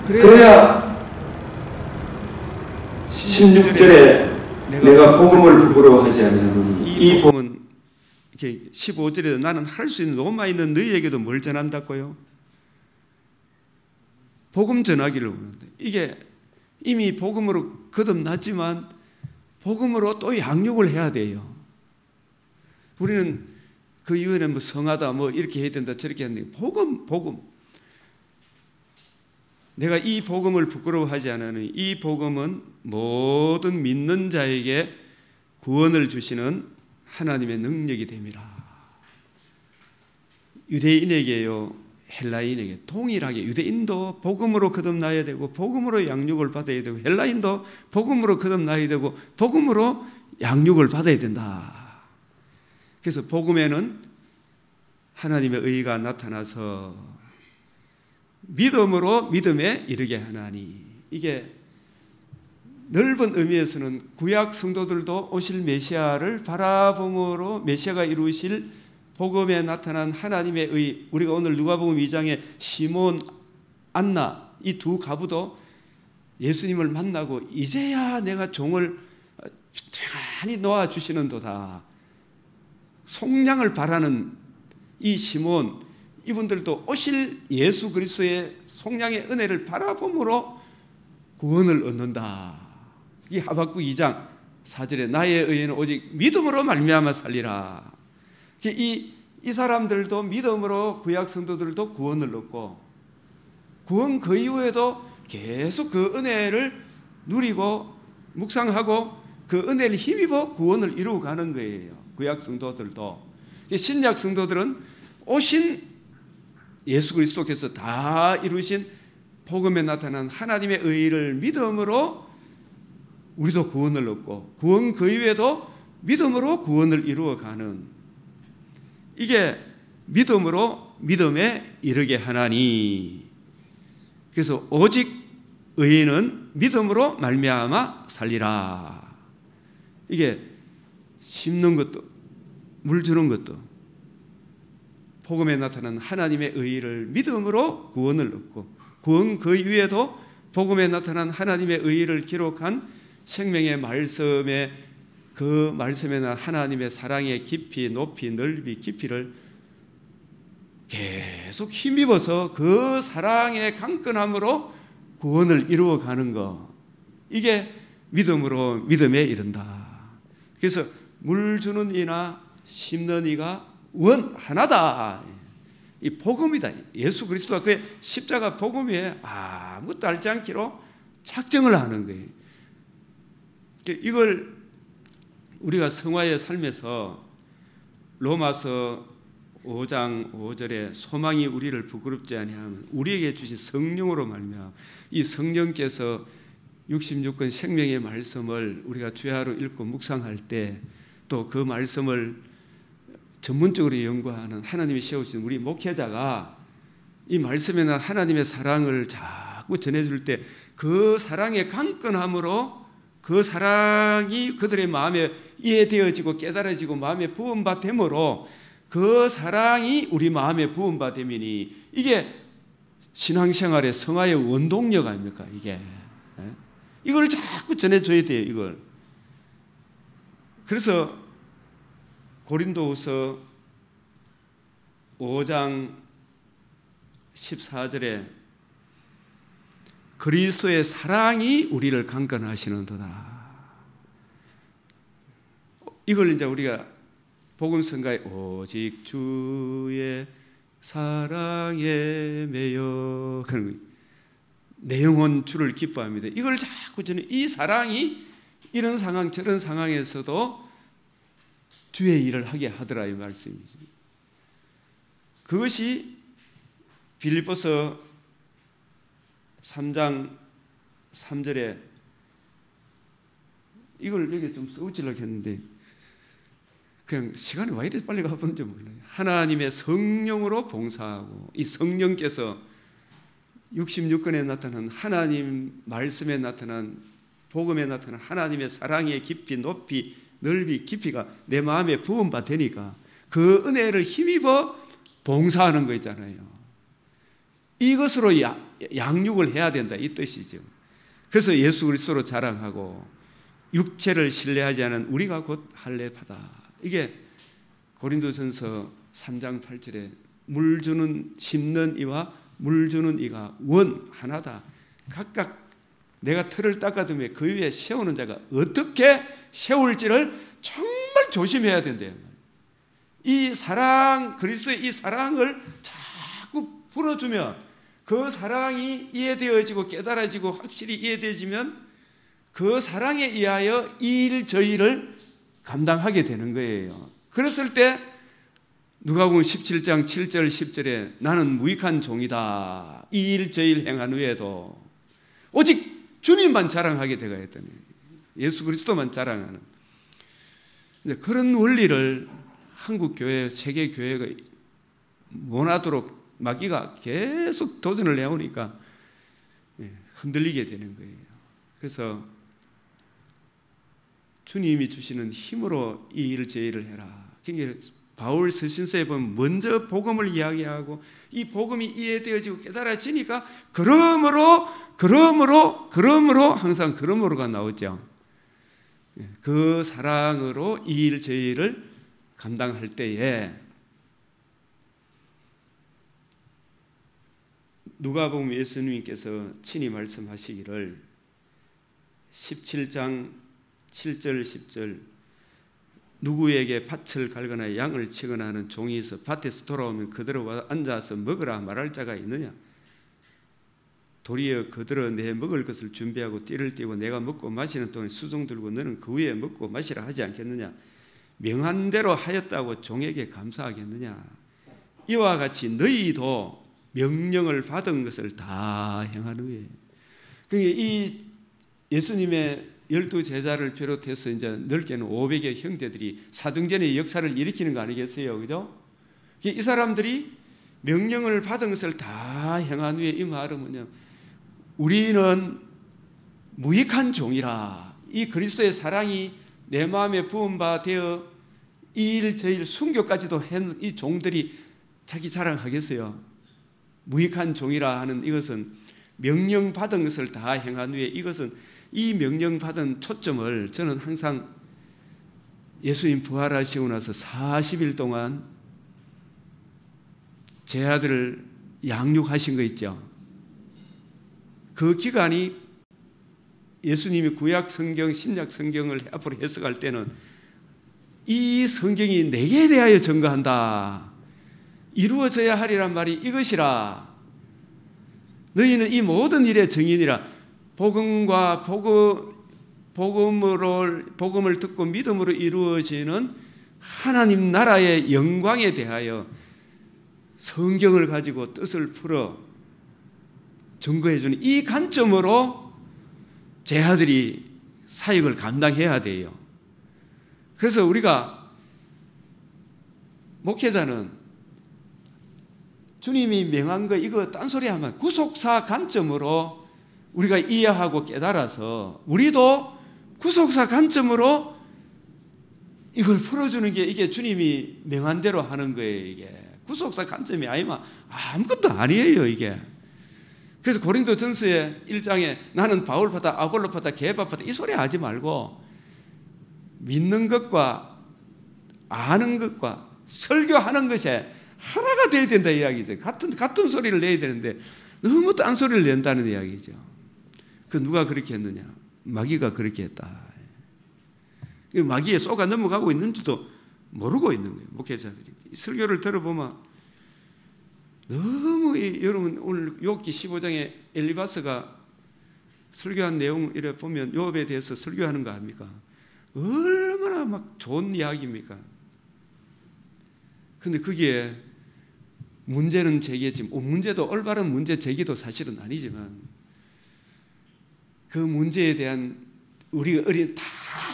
그래야 16절에 내가 복음을 부끄러워하지 않으니 이 복음은 15절에도 나는 할 수 있는 로마 있는 너희에게도 뭘 전한다고요? 복음 전하기를 원한다. 이게 이미 복음으로 거듭났지만 복음으로 또 양육을 해야 돼요. 우리는 그 이후에는 뭐 성하다 뭐 이렇게 해야 된다 저렇게 해야 된다. 복음. 내가 이 복음을 부끄러워하지 않으니 이 복음은 모든 믿는 자에게 구원을 주시는 하나님의 능력이 됩니다. 유대인에게요, 헬라인에게 동일하게 유대인도 복음으로 거듭나야 되고 복음으로 양육을 받아야 되고 헬라인도 복음으로 거듭나야 되고 복음으로 양육을 받아야 된다. 그래서 복음에는 하나님의 의가 나타나서 믿음으로 믿음에 이르게 하나니, 이게 넓은 의미에서는 구약 성도들도 오실 메시아를 바라봄으로 메시아가 이루실 복음에 나타난 하나님의 의, 우리가 오늘 누가복음 2장에 시몬, 안나 이 두 가부도 예수님을 만나고 이제야 내가 종을 평안히 놓아주시는도다 속량을 바라는 이 시몬, 이분들도 오실 예수 그리스도의 속량의 은혜를 바라봄으로 구원을 얻는다. 이 하박국 2장 4절에 나의 의는 오직 믿음으로 말미암아 살리라. 이 사람들도 믿음으로 구약 성도들도 구원을 얻고 구원 그 이후에도 계속 그 은혜를 누리고 묵상하고 그 은혜를 힘입어 구원을 이루어가는 거예요. 구약 성도들도. 신약 성도들은 오신 예수 그리스도께서 다 이루신 복음에 나타난 하나님의 의를 믿음으로 우리도 구원을 얻고 구원 그 이후에도 믿음으로 구원을 이루어가는, 이게 믿음으로 믿음에 이르게 하나니. 그래서 오직 의인은 믿음으로 말미암아 살리라. 이게 심는 것도 물 주는 것도 복음에 나타난 하나님의 의를 믿음으로 구원을 얻고 구원 그 이후에도 복음에 나타난 하나님의 의를 기록한 생명의 말씀에 그 말씀에 난 하나님의 사랑의 깊이 높이 넓이 깊이를 계속 힘입어서 그 사랑의 강건함으로 구원을 이루어가는 것, 이게 믿음으로 믿음에 이른다. 그래서 물 주는 이나 심는 이가 원 하나다. 이 복음이다. 예수 그리스도가 그의 십자가 복음에 아무것도 알지 않기로 작정을 하는 거예요. 이걸 우리가 성화의 삶에서 로마서 5장 5절에 소망이 우리를 부끄럽지 아니하면 우리에게 주신 성령으로 말미암아, 이 성령께서 66권 생명의 말씀을 우리가 주야로 읽고 묵상할 때 또 그 말씀을 전문적으로 연구하는 하나님이 세우신 우리 목회자가 이 말씀에 난 하나님의 사랑을 자꾸 전해줄 때 그 사랑의 강건함으로 그 사랑이 그들의 마음에 이해되어지고 깨달아지고 마음에 부음바 됨으로 그 사랑이 우리 마음에 부음바 되미니, 이게 신앙생활의 성화의 원동력 아닙니까? 이게 이걸 자꾸 전해줘야 돼요. 이걸. 그래서 고린도후서 5장 14절에 그리스도의 사랑이 우리를 강건하시는도다. 이걸 이제 우리가 복음성가에 오직 주의 사랑에 매여 그런 내 영혼 주를 기뻐합니다. 이걸 자꾸 저는 이 사랑이 이런 상황 저런 상황에서도 주의 일을 하게 하더라 이 말씀이죠. 그것이 빌립보서 3장 3절에 이걸 여기 좀 써오치려고 했는데 그냥 시간이 왜 이렇게 빨리 가버는지 몰라요. 하나님의 성령으로 봉사하고 이 성령께서 66권에 나타난 하나님 말씀에 나타난 복음에 나타난 하나님의 사랑의 깊이 높이 넓이 깊이가 내 마음에 부음바 되니까 그 은혜를 힘입어 봉사하는 거 있잖아요. 이것으로 양육을 해야 된다 이 뜻이죠. 그래서 예수 그리스도로 자랑하고 육체를 신뢰하지 않은 우리가 곧 할례파다. 이게 고린도전서 3장 8절에 물 주는 심는 이와 물 주는 이가 원 하나다. 각각 내가 틀을 닦아두며 그 위에 세우는 자가 어떻게 세울지를 정말 조심해야 된대요. 이 사랑, 그리스도의 이 사랑을 자꾸 불어주면 그 사랑이 이해되어지고 깨달아지고 확실히 이해되어지면 그 사랑에 의하여 이 일 저 일을 감당하게 되는 거예요. 그랬을 때 누가복음 17장 7절 10절에 나는 무익한 종이다. 이 일 저 일 행한 후에도 오직 주님만 자랑하게 되가 했더니 예수 그리스도만 자랑하는 그런 원리를 한국 교회, 세계 교회가 원하도록 마귀가 계속 도전을 해오니까 흔들리게 되는 거예요. 그래서 주님이 주시는 힘으로 이 일을 제 일을 해라. 그러니까 바울 서신서에 보면 먼저 복음을 이야기하고 이 복음이 이해되어지고 깨달아지니까 그러므로 항상 그러므로가 나오죠. 그 사랑으로 이 일 저 일을 감당할 때에 누가복음 예수님께서 친히 말씀하시기를 17장 7절 10절 누구에게 밭을 갈거나 양을 치거나 하는 종이 있어 밭에서 돌아오면 그대로 와서 앉아서 먹으라 말할 자가 있느냐? 도리어 그대로 내 먹을 것을 준비하고 띠를 띠고 내가 먹고 마시는 동안 수종 들고 너는 그 위에 먹고 마시라 하지 않겠느냐? 명한 대로 하였다고 종에게 감사하겠느냐? 이와 같이 너희도 명령을 받은 것을 다 행한 후에 그러니까 이 예수님의 12제자를 비롯해서 이제 넓게는 500의 형제들이 사도행전의 역사를 일으키는 거 아니겠어요? 그죠? 이 사람들이 명령을 받은 것을 다 행한 후에 이 말은 뭐냐? 우리는 무익한 종이라. 이 그리스도의 사랑이 내 마음에 부은 바 되어 이 일 저 일 순교까지도 한 이 종들이 자기 자랑하겠어요? 무익한 종이라 하는 이것은 명령 받은 것을 다 행한 후에 이것은 이 명령 받은 초점을 저는 항상 예수님 부활하시고 나서 40일 동안 제 아들을 양육하신 거 있죠. 그 기간이 예수님이 구약 성경, 신약 성경을 앞으로 해석할 때는 이 성경이 내게 대하여 증거한다. 이루어져야 하리란 말이 이것이라. 너희는 이 모든 일의 증인이라. 복음과 복음을 듣고 믿음으로 이루어지는 하나님 나라의 영광에 대하여 성경을 가지고 뜻을 풀어 증거해 주는 이 관점으로 제 아들이 사역을 감당해야 돼요. 그래서 우리가 목회자는 주님이 명한 거 이거 딴소리 하면 구속사 관점으로 우리가 이해하고 깨달아서 우리도 구속사 관점으로 이걸 풀어주는 게 이게 주님이 명한 대로 하는 거예요. 이게 구속사 관점이 아니면 아무것도 아니에요. 이게 그래서 고린도전서의 1장에 나는 바울파다 아볼로파다 게바파다 이 소리 하지 말고 믿는 것과 아는 것과 설교하는 것이 하나가 되어야 된다 이야기죠. 같은 소리를 내야 되는데 너무 딴 소리를 낸다는 이야기죠. 그 누가 그렇게 했느냐? 마귀가 그렇게 했다. 마귀에 쏘가 넘어가고 있는지도 모르고 있는 거예요. 목회자들이 설교를 들어보면 너무 여러분 오늘 욥기 15장에 엘리바스가 설교한 내용 이래 보면 욥에 대해서 설교하는 거 아닙니까? 얼마나 막 좋은 이야기입니까? 근데 거기에 문제는 제기했지만 문제도 올바른 문제 제기도 사실은 아니지만 그 문제에 대한 우리가 어린 다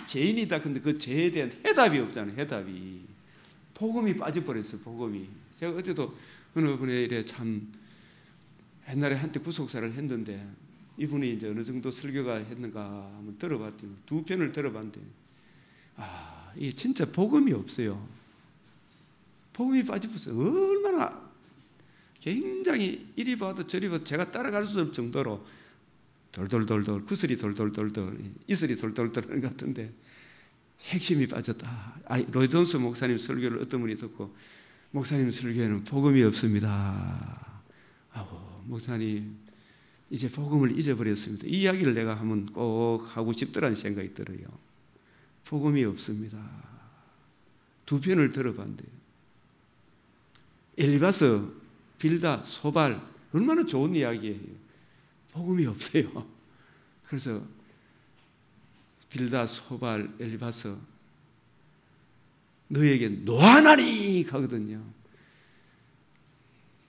죄인이다. 근데 그 죄에 대한 해답이 없잖아요. 해답이 복음이 빠져버렸어요. 복음이 제가 어제도 어느 분의 이래 참 옛날에 한때 구속사를 했는데 이분이 이제 어느 정도 설교가 했는가 한번 들어봤더니 2편을 들어봤는데 이게 진짜 복음이 없어요. 복음이 빠져버렸어요. 얼마나 굉장히 이리 봐도 저리 봐도 제가 따라갈 수 없을 정도로 돌돌돌돌, 구슬이 돌돌돌돌, 이슬이 돌돌돌 하는 것 같은데 핵심이 빠졌다. 로이돈스 목사님 설교를 어떤 분이 듣고 목사님 설교에는 복음이 없습니다. 목사님 이제 복음을 잊어버렸습니다. 이 이야기를 내가 한번 꼭 하고 싶더라는 생각이 들어요. 복음이 없습니다. 두 편을 들어봤는데 엘리바스, 빌다, 소발 얼마나 좋은 이야기예요. 복음이 없어요. 그래서 빌다, 소발, 엘리바스 너에게 노하나니 하거든요.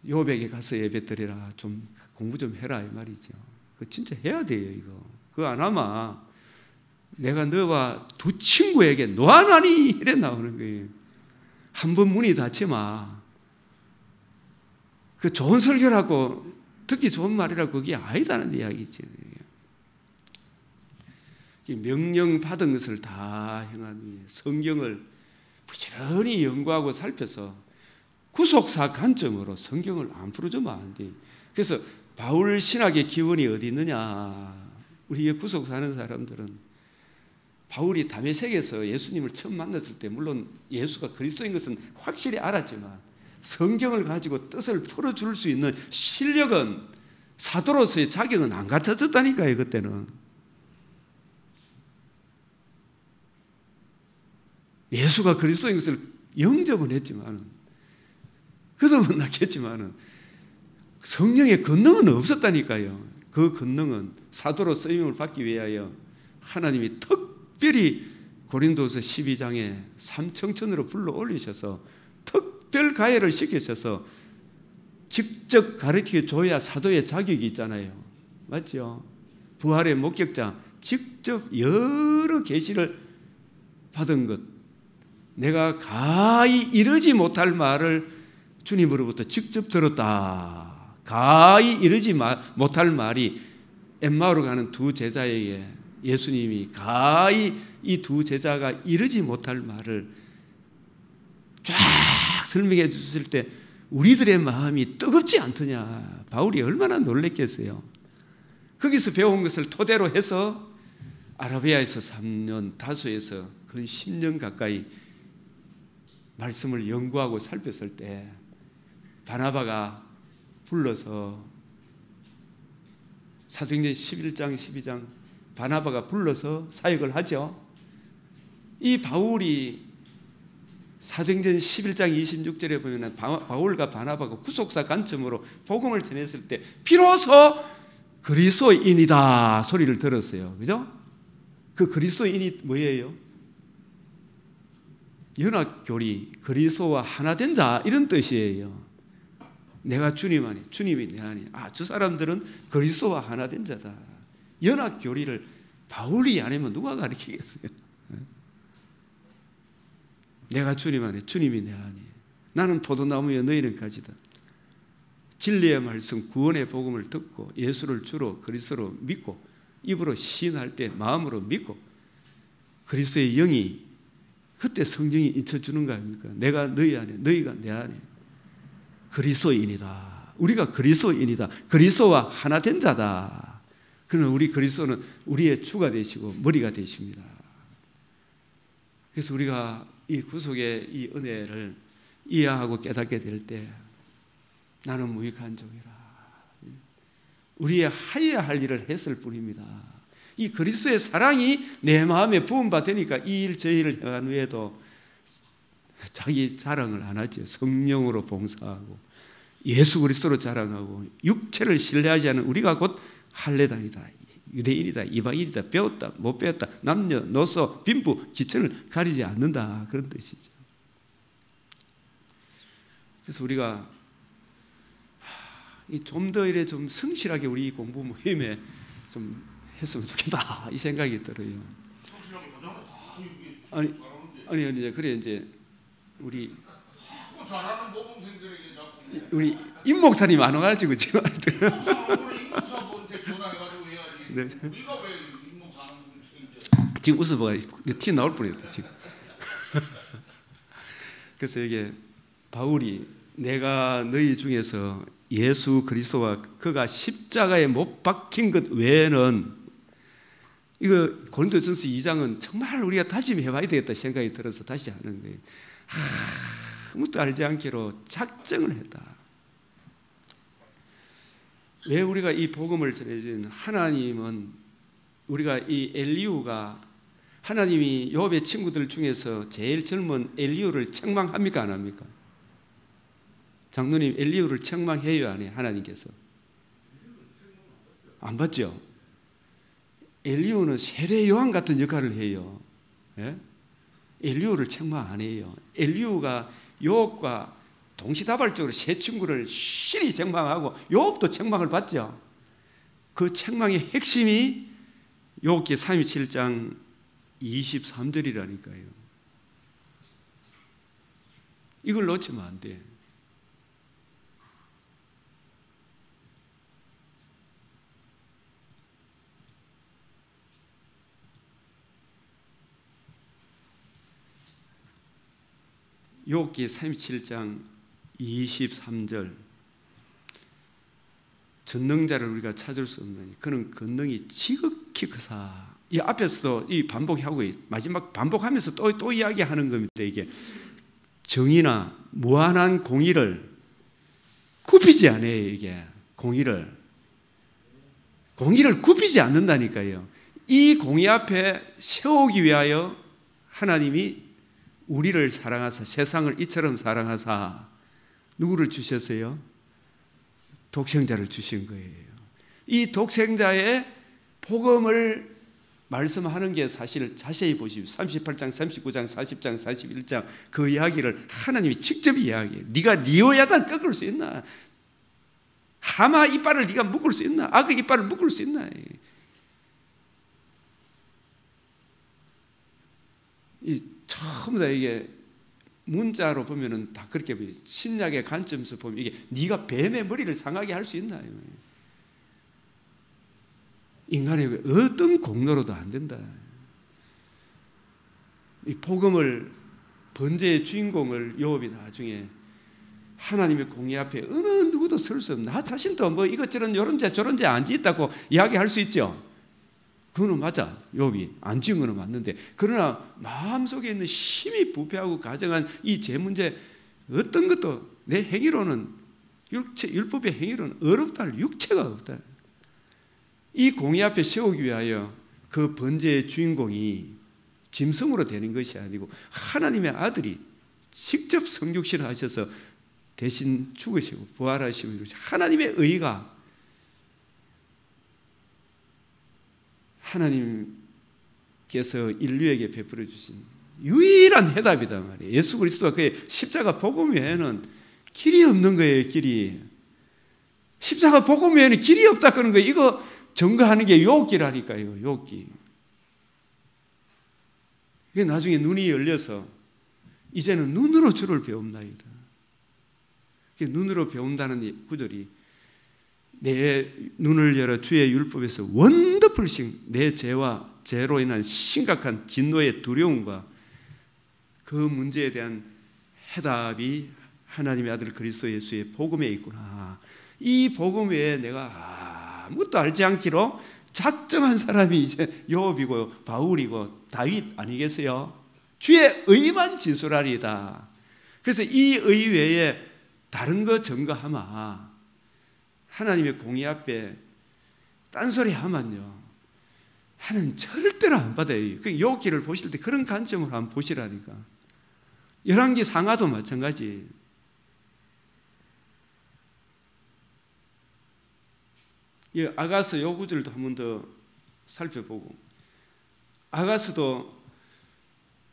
요백에 가서 예배드리라. 좀 공부 좀 해라 이 말이죠. 그거 진짜 해야 돼요. 이거 그거 안 하면 내가 너와 두 친구에게 노하나니 이래 나오는 거예요. 한 번 문이 닫히면 그 좋은 설교라고 듣기 좋은 말이라고 그게 아니다는 이야기지. 명령 받은 것을 다 행한 위에 성경을 부지런히 연구하고 살펴서 구속사 관점으로 성경을 안 풀어주면 안 돼. 그래서 바울 신학의 기원이 어디 있느냐? 우리의 구속사는 사람들은 바울이 다메섹에서 예수님을 처음 만났을 때 물론 예수가 그리스도인 것은 확실히 알았지만 성경을 가지고 뜻을 풀어줄 수 있는 실력은 사도로서의 자격은 안 갖춰졌다니까요. 그때는 예수가 그리스도인 것을 영접은 했지만 그도 났겠지만 성령의 권능은 없었다니까요. 그 권능은 사도로 쓰임을 받기 위하여 하나님이 특별히 고린도서 12장에 삼청천으로 불러 올리셔서 특별 가해를 시키셔서 직접 가르쳐 줘야 사도의 자격이 있잖아요. 맞죠? 부활의 목격자 직접 여러 계시를 받은 것, 내가 가히 이르지 못할 말을 주님으로부터 직접 들었다. 가히 이르지 못할 말이 엠마오로 가는 두 제자에게 예수님이 가히 이 두 제자가 이르지 못할 말을 쫙 설명해 주실 때 우리들의 마음이 뜨겁지 않더냐. 바울이 얼마나 놀랬겠어요. 거기서 배운 것을 토대로 해서 아라비아에서 3년, 다소에서 근 10년 가까이 말씀을 연구하고 살폈을 때 바나바가 불러서 사도행전 11장 12장 바나바가 불러서 사역을 하죠. 이 바울이 사도행전 11장 26절에 보면 바울과 바나바가 구속사 관점으로 복음을 전했을 때 비로소 그리스도인이다 소리를 들었어요. 그죠? 그 그리스도인이 뭐예요? 연합교리, 그리스도와 하나 된 자 이런 뜻이에요. 내가 주님 안에, 주님이 내 안에. 저 사람들은 그리스도와 하나 된 자다. 연합교리를 바울이 안 하면 누가 가르치겠어요? 내가 주님 안에, 주님이 내 안에. 나는 포도나무여 너희는 가지다. 진리의 말씀, 구원의 복음을 듣고 예수를 주로 그리스도로 믿고 입으로 시인할 때 마음으로 믿고 그리스도의 영이 그때 성령이 인쳐주는 거 아닙니까? 내가 너희 안에, 너희가 내 안에. 그리스도인이다. 우리가 그리스도인이다. 그리스도와 하나 된 자다. 그러나 우리 그리스도는 우리의 주가 되시고 머리가 되십니다. 그래서 우리가 이 구속의 이 은혜를 이해하고 깨닫게 될 때 나는 무익한 종이라. 우리의 하여야 할 일을 했을 뿐입니다. 이 그리스도의 사랑이 내 마음에 부음받으니까 이 일 저 일을 행한 후에도 자기 자랑을 안 하죠. 성령으로 봉사하고 예수 그리스도로 자랑하고 육체를 신뢰하지 않은 우리가 곧 할례당이다. 유대인이다. 이방인이다. 배웠다. 못 배웠다. 남녀노소 빈부 지천을 가리지 않는다. 그런 뜻이죠. 그래서 우리가 좀 더 이래 좀 성실하게 우리 공부 모임에 좀 했으면 좋겠다 이 생각이 들어요. 아니 그래 이제 우리 임 목사님 안 와가지고 지금 네. 지금 웃어봐 티 나올 뻔했다 지금. 그래서 이게 바울이 내가 너희 중에서 예수 그리스도와 그가 십자가에 못 박힌 것 외에는, 이거 고린도전서 2장은 정말 우리가 다짐해 봐야 되겠다 생각이 들어서 다시 하는 거예요. 아무것도 알지 않기로 작정을 했다. 왜 우리가 이 복음을 전해준 하나님은, 우리가 이 엘리후가, 하나님이 욥의 친구들 중에서 제일 젊은 엘리후를 책망합니까 안 합니까? 장로님, 엘리후를 책망해요 안 해요? 하나님께서 안 받죠? 엘리후는 세례 요한 같은 역할을 해요. 예? 엘리후를 책망 안 해요. 엘리후가 욥과 동시다발적으로 세 친구를 실히 책망하고 욥도 책망을 받죠. 그 책망의 핵심이 욥기 37장 23절이라니까요. 이걸 놓치면 안 돼. 욥기 37장 23절. 전능자를 우리가 찾을 수 없느니 그는 권능이 지극히 크사. 이 앞에서도 이 반복하고 마지막 반복하면서 또 이야기하는 겁니다. 이게 정의나 무한한 공의를 굽히지 않아요. 이게 공의를 굽히지 않는다니까요. 이 공의 앞에 세우기 위하여 하나님이 우리를 사랑하사 세상을 이처럼 사랑하사 누구를 주셨어요? 독생자를 주신 거예요. 이 독생자의 복음을 말씀하는 게 사실 자세히 보십시오. 38장, 39장, 40장, 41장 그 이야기를 하나님이 직접 이야기해요. 네가 리오야단 꺾을 수 있나? 하마 이빨을 네가 묶을 수 있나? 악의 이빨을 묶을 수 있나? 이 전부 다 이게 문자로 보면은 다 그렇게 보여요. 신약의 관점에서 보면 이게 네가 뱀의 머리를 상하게 할 수 있나? 인간의 어떤 공로로도 안 된다. 이 복음을, 번제의 주인공을 욥이 나중에 하나님의 공의 앞에 어느 누구도 설 수 없는, 나 자신도 뭐 이것저것 요런 죄 저런 죄 안 짓다고 이야기할 수 있죠. 그거는 맞아. 욥이 안 지은 거는 맞는데, 그러나 마음속에 있는 심히 부패하고 가정한 이 죄 문제, 어떤 것도 내 행위로는, 율법의 행위로는 어렵다 할 육체가 없다. 이 공의 앞에 세우기 위하여 그 번제의 주인공이 짐승으로 되는 것이 아니고 하나님의 아들이 직접 성육신을 하셔서 대신 죽으시고 부활하시고 이러시, 하나님의 의가, 하나님께서 인류에게 베풀어 주신 유일한 해답이다 말이에요. 예수 그리스도가 그의 십자가 복음 외에는 길이 없는 거예요. 길이. 십자가 복음 외에는 길이 없다 그런 거예요. 이거 증거하는 게 욥기라니까요. 욥기. 이게 나중에 눈이 열려서 이제는 눈으로 주를 배웁나이다. 눈으로 배운다는 구절이, 내 눈을 열어 주의 율법에서 원더풀싱, 내 죄로 인한 심각한 진노의 두려움과 그 문제에 대한 해답이 하나님의 아들 그리스도 예수의 복음에 있구나. 이 복음 외에 내가 아무것도 알지 않기로 작정한 사람이 이제 욥이고 바울이고 다윗 아니겠어요? 주의 의만 진술하리이다. 그래서 이 의 외에 다른 거 증거하마 하나님의 공의 앞에 딴소리 하면요, 하나님 절대로 안 받아요. 욥기를 보실 때 그런 관점으로 한번 보시라니까. 열왕기 상하도 마찬가지. 이 아가스 요 구절도 한 번 더 살펴보고, 아가스도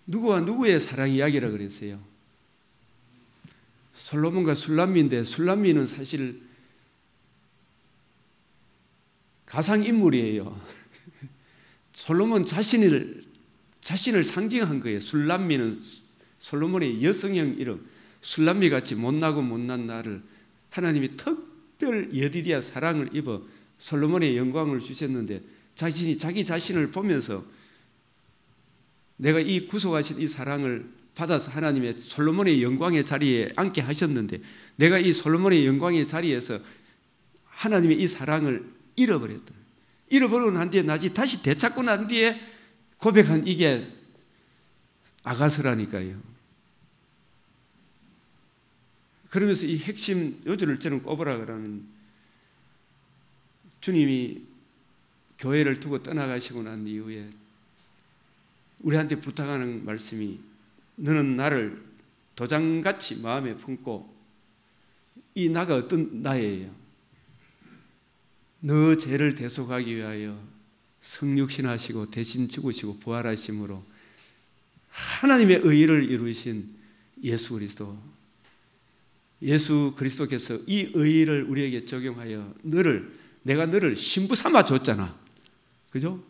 누구와 누구의 사랑 이야기라 그랬어요? 솔로몬과 술람미인데, 술람미는 사실 가상인물이에요. 솔로몬 자신을 상징한 거예요. 술람미는 솔로몬의 여성형 이름, 술람미 같이 못나고 못난 나를 하나님이 특별 여디디아 사랑을 입어 솔로몬의 영광을 주셨는데, 자기 자신을 보면서 내가 이 구속하신 이 사랑을 받아서 하나님의 솔로몬의 영광의 자리에 앉게 하셨는데 내가 이 솔로몬의 영광의 자리에서 하나님의 이 사랑을 잃어버렸다. 잃어버리고 난 뒤에 다시 되찾고 난 뒤에 고백한 이게 아가서라니까요. 그러면서 이 핵심 요절을 저는 꼽으라 그러면 주님이 교회를 두고 떠나가시고 난 이후에 우리한테 부탁하는 말씀이 너는 나를 도장같이 마음에 품고 이 나가 어떤 나예요? 너 죄를 대속하기 위하여 성육신하시고 대신 죽으시고 부활하심으로 하나님의 의를 이루신 예수 그리스도, 예수 그리스도께서 이 의를 우리에게 적용하여 내가 너를 신부 삼아 줬잖아. 그죠?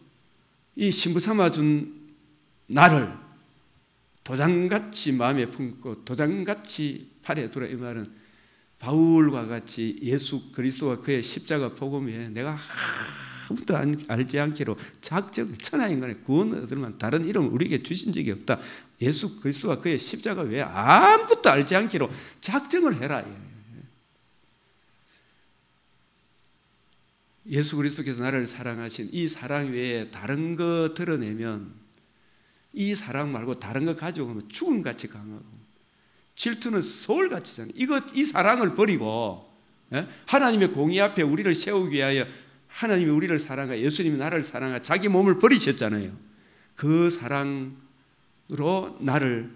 이 신부 삼아 준 나를 도장같이 마음에 품고 도장같이 팔에 두라. 이 말은 바울과 같이 예수 그리스도와 그의 십자가 복음 외에 내가 아무도 알지 않기로 작정, 천하인간의 구원 얻을 만한 다른 이름을 우리에게 주신 적이 없다. 예수 그리스도와 그의 십자가 외에 아무것도 알지 않기로 작정을 해라. 예수 그리스도께서 나를 사랑하신 이 사랑 외에 다른 거 드러내면, 이 사랑 말고 다른 거 가지고 오면 죽음같이 강하고 질투는 소울같이 잖아요. 이 사랑을 버리고 하나님의 공의 앞에 우리를 세우기 위하여 하나님이 우리를 사랑하여 예수님이 나를 사랑하여 자기 몸을 버리셨잖아요. 그 사랑으로 나를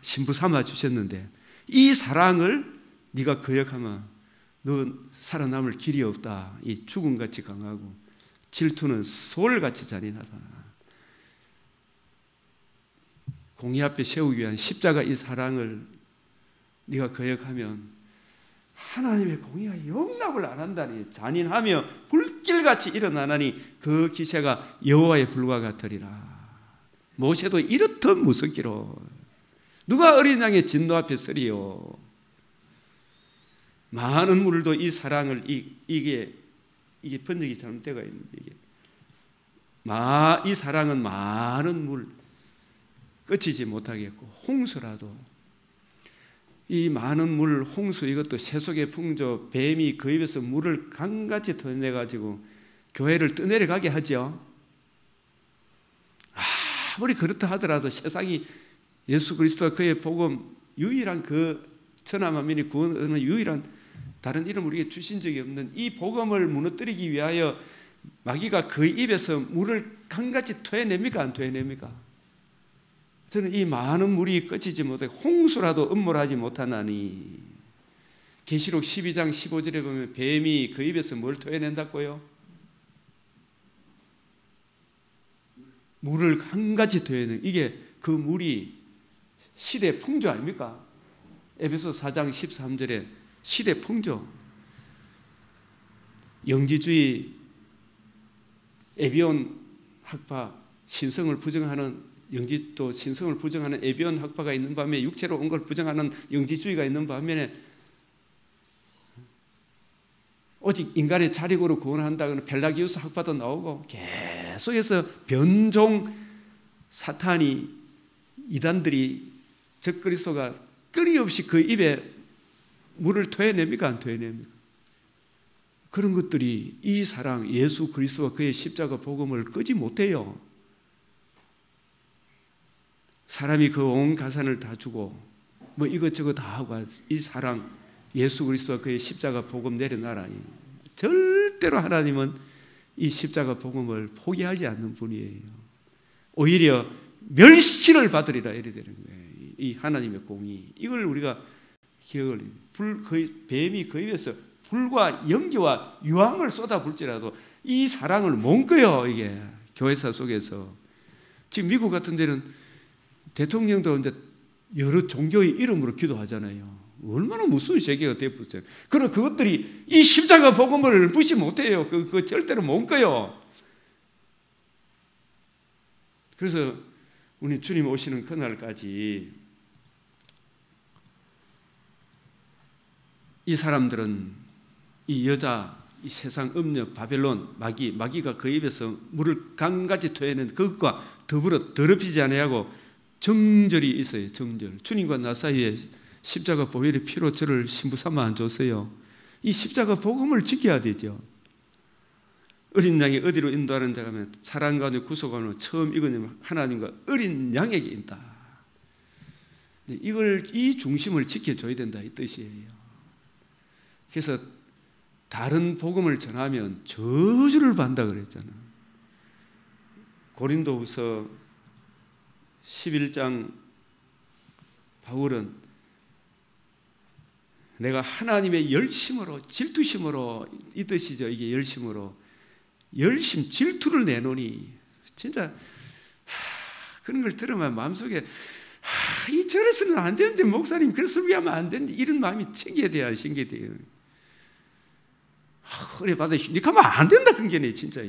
신부 삼아 주셨는데 이 사랑을 네가 거역하면 너 살아남을 길이 없다. 이 죽음같이 강하고 질투는 소울같이 잔인하다. 공의 앞에 세우기 위한 십자가 이 사랑을 네가 거역하면 하나님의 공의가 용납을 안 한다니 잔인하며 불길같이 일어나나니 그 기세가 여호와의 불과 같으리라. 모세도 이렇듯 무섭기로 누가 어린 양의 진노 앞에 서리요. 많은 물도 이 사랑을 이게 번역이 잘못되어 있는데 이 사랑은 많은 물 끝이지 못하겠고 홍수라도 이 많은 물 홍수 이것도 세속의 풍조 뱀이 그 입에서 물을 강같이 터내가지고 교회를 떠내려가게 하죠. 아무리 그렇다 하더라도 세상이 예수 그리스도와 그의 복음 유일한 그 천하만민이 구원 얻는 유일한 다른 이름 우리에게 주신 적이 없는 이 복음을 무너뜨리기 위하여 마귀가 그 입에서 물을 강같이 토해냅니까? 안 토해냅니까? 저는 이 많은 물이 꺼지지 못해 홍수라도 음몰하지 못하나니 계시록 12장 15절에 보면 뱀이 그 입에서 뭘 토해낸다고요? 물을 강같이 토해내는 이게 그 물이 시대 풍조 아닙니까? 에베소 4장 13절에 시대 풍조 영지주의 에비온 학파 신성을 부정하는 또 신성을 부정하는 에비온 학파가 있는 반면에 육체로 온 걸 부정하는 영지주의가 있는 반면에 오직 인간의 자력으로 구원한다는 펠라기우스 학파도 나오고 계속해서 변종 사탄이 이단들이 적그리스도가 끊임없이 그 입에 물을 토해냅니까? 안 토해냅니까? 그런 것들이 이 사랑 예수 그리스도와 그의 십자가 복음을 끄지 못해요. 사람이 그 온 가산을 다 주고 뭐 이것저것 다 하고 이 사랑 예수 그리스도와 그의 십자가 복음 내려놔라니 절대로 하나님은 이 십자가 복음을 포기하지 않는 분이에요. 오히려 멸시를 받으리라 이래 되는 거예요. 이 하나님의 공의 이걸 우리가 기억을 뱀이 그 입에서 불과 연기와 유황을 쏟아불지라도 이 사랑을 못 꺼요. 이게 교회사 속에서 지금 미국 같은 데는 대통령도 이제 여러 종교의 이름으로 기도하잖아요. 얼마나 무서운 세계가 되었어요. 그러나 그것들이 이 십자가 복음을 무시 못해요. 그거 절대로 못 꺼요. 그래서 우리 주님 오시는 그날까지 이 사람들은 이 여자, 이 세상 음력 바벨론 마귀가 그 입에서 물을 강같이 토해낸 그것과 더불어 더럽히지 아니하고 정절이 있어요. 정절. 주님과 나 사이에 십자가 보혈의 피로 저를 신부 삼아 안 줬어요. 이 십자가 복음을 지켜야 되죠. 어린 양이 어디로 인도하는 자가면 사람 가운데 구속하는 처음 이거는 하나님과 어린 양에게 있다. 이 중심을 지켜줘야 된다 이 뜻이에요. 그래서 다른 복음을 전하면 저주를 받는다 그랬잖아. 고린도후서 11장 바울은 내가 하나님의 열심으로 질투심으로 이 뜻이죠. 이게 열심으로 질투를 내노니 진짜 그런 걸 들으면 마음속에 이 저래서는 안 되는데 목사님 그래서 설교하면 안 되는데 이런 마음이 챙겨야 생겨돼요. 그래 받아 니 가면 안 된다 그런 게네 진짜.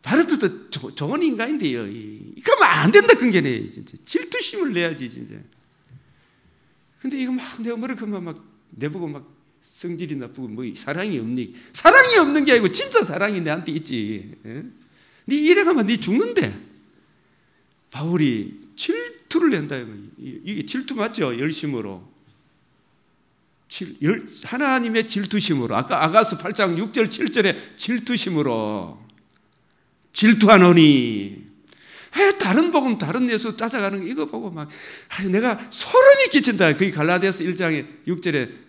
바르트도 좋은 인간인데요. 가면 안 된다 그런 게네 진짜. 질투심을 내야지 진짜. 근데 이거 막 내가 뭐를 그만 막 내보고 막 성질이 나쁘고 뭐 사랑이 없니? 사랑이 없는 게 아니고 진짜 사랑이 내한테 있지. 네 이래가면 네 죽는데. 바울이 질투를 낸다. 이게 질투 맞죠? 열심으로. 하나님의 질투심으로. 아까 아가서 8장 6절 7절에 질투심으로 질투하노니. 다른 복음 다른 예수 찾아가는 거 이거 보고 막 내가 소름이 끼친다. 그게 갈라디아서 1장에 6절에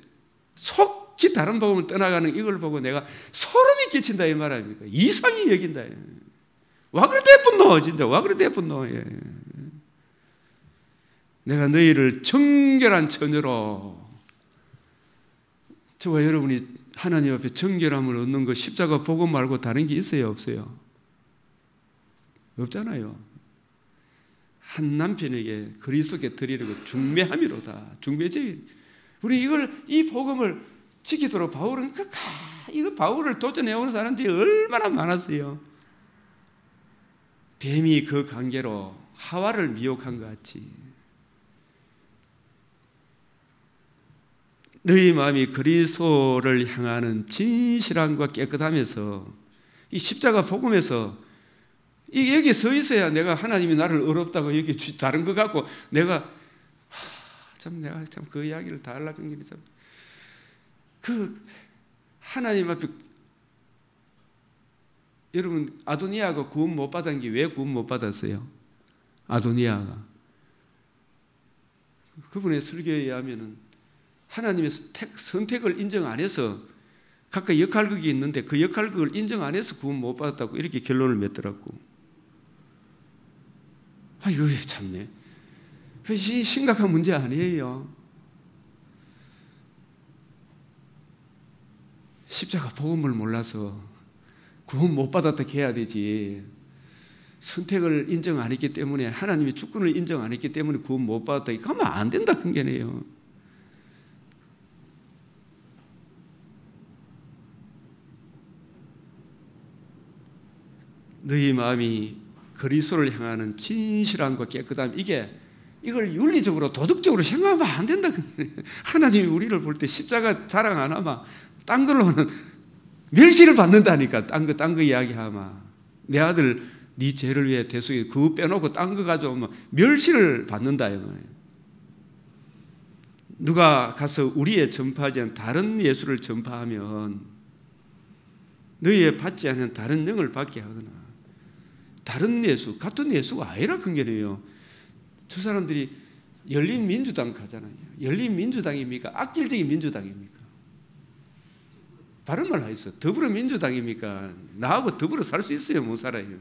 속히 다른 복음을 떠나가는 이걸 보고 내가 소름이 끼친다 이 말 아닙니까? 이상히 여긴다. 와 그래 대분노 진짜 와 그래 대분노. 내가 너희를 정결한 처녀로. 저와 여러분이 하나님 앞에 정결함을 얻는 거 십자가 복음 말고 다른 게 있어요 없어요? 없잖아요. 한 남편에게 그리스도께 드리는 것 중매함이로다. 중매제일. 우리 이 복음을 지키도록 바울은 이거 바울을 도전해오는 사람들이 얼마나 많았어요. 뱀이 그 관계로 하와를 미혹한 것 같이 너희 마음이 그리스도를 향하는 진실함과 깨끗함에서 이 십자가 복음에서 이게 여기 서 있어야 내가 하나님이 나를 어렵다고 여기 다른 것 같고 내가 내가 참 그 이야기를 다 하려고 했는데 참 그 하나님 앞에 여러분 아도니아가 구원 못 받은 게 왜 구원 못 받았어요? 아도니아가 그분의 설교에 의하면은 하나님의 선택을 인정 안 해서 각각 역할극이 있는데 그 역할극을 인정 안 해서 구원 못 받았다고 이렇게 결론을 맺더라고. 이거 참네. 심각한 문제 아니에요. 십자가 복음을 몰라서 구원 못 받았다 해야 되지. 선택을 인정 안 했기 때문에 하나님의 주권을 인정 안 했기 때문에 구원 못 받았다. 이거 하면 안 된다 큰 게네요. 너희 마음이 그리스도를 향하는 진실함과 깨끗함 이걸 윤리적으로 도덕적으로 생각하면 안 된다. 하나님이 우리를 볼 때 십자가 자랑 안 하면 딴 걸로는 멸시를 받는다니까. 딴 거 이야기하면 내 아들 네 죄를 위해 대속해 그거 빼놓고 딴 거 가져오면 멸시를 받는다. 누가 가서 우리의 전파하지 않은 다른 예수를 전파하면 너희의 받지 않은 다른 영을 받게 하거나 다른 예수, 같은 예수가 아니라 그런 게네요. 저 사람들이 열린민주당 가잖아요. 열린민주당입니까? 악질적인 민주당입니까? 바른 말 하겠어. 더불어민주당입니까? 나하고 더불어 살 수 있어요? 못 살아요?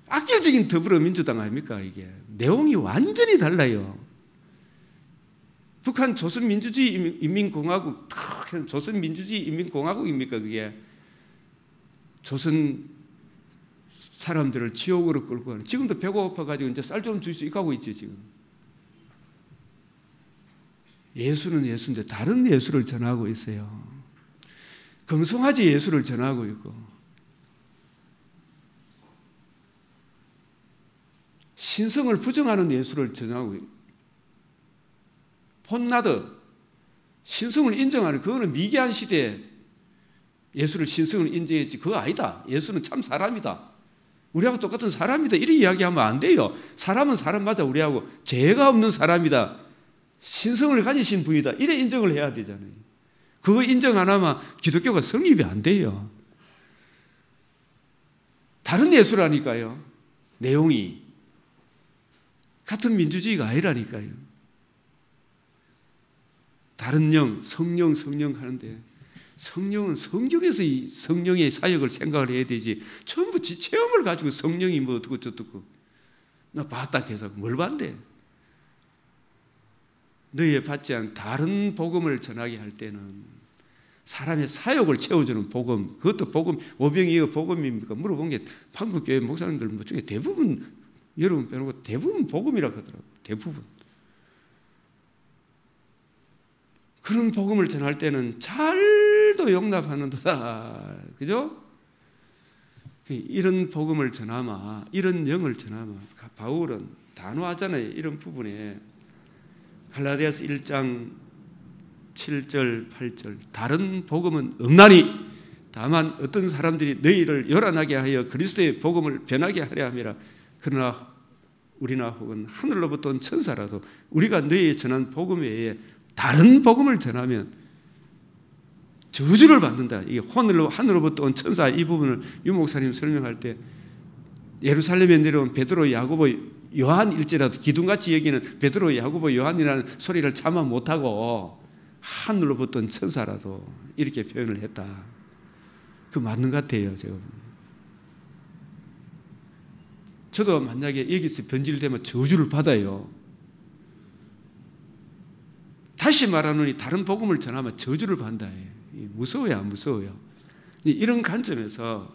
악질적인 더불어민주당 아닙니까? 이게 내용이 완전히 달라요. 북한 조선민주주의 인민공화국, 조선민주주의 인민공화국입니까? 그게 조선 사람들을 지옥으로 끌고 가는. 지금도 배고파가지고 이제 쌀 좀 줄 수 있고 하고 있지 지금. 예수는 예수인데 다른 예수를 전하고 있어요. 금송아지 예수를 전하고 있고 신성을 부정하는 예수를 전하고 있고 폰나드 신성을 인정하는 그거는 미개한 시대에 예수를 신성을 인정했지 그거 아니다. 예수는 참 사람이다. 우리하고 똑같은 사람이다. 이렇게 이야기하면 안 돼요. 사람은 사람마다 우리하고 죄가 없는 사람이다. 신성을 가지신 분이다. 이래 인정을 해야 되잖아요. 그거 인정 안 하면 기독교가 성립이 안 돼요. 다른 예수라니까요. 내용이 같은 민주주의가 아니라니까요. 다른 영, 성령 하는데 성령은 성경에서 이 성령의 사역을 생각을 해야 되지. 전부 지 체험을 가지고 성령이 뭐 어떻고 저떻고 나 봤다 해서 뭘 봤대? 너희에 받지 않은 다른 복음을 전하게 할 때는 사람의 사역을 채워주는 복음, 그것도 복음, 오병이어 복음입니까? 물어본 게 한국교회 목사님들 중에 대부분, 여러분 빼놓고 대부분 복음이라고 하더라고요. 대부분. 그런 복음을 전할 때는 잘도 용납하는도다. 그죠? 이런 복음을 전하마, 이런 영을 전하마. 바울은 단호하잖아요. 이런 부분에. 갈라디아서 1장 7절 8절 다른 복음은 없나니 다만 어떤 사람들이 너희를 요란하게 하여 그리스도의 복음을 변하게 하려 함이라. 그러나 우리나 혹은 하늘로부터 온 천사라도 우리가 너희에 전한 복음 외에 다른 복음을 전하면 저주를 받는다. 이게 하늘로부터 온 천사 이 부분을 유 목사님 설명할 때 예루살렘에 내려온 베드로, 야고보, 요한일지라도 기둥같이 여기는 베드로, 야고보, 요한이라는 소리를 참아 못하고 하늘로부터 온 천사라도 이렇게 표현을 했다. 그 맞는 것 같아요. 제가 저도 만약에 여기서 변질되면 저주를 받아요. 다시 말하노니 다른 복음을 전하면 저주를 받는다. 무서워요, 안 무서워요? 이런 관점에서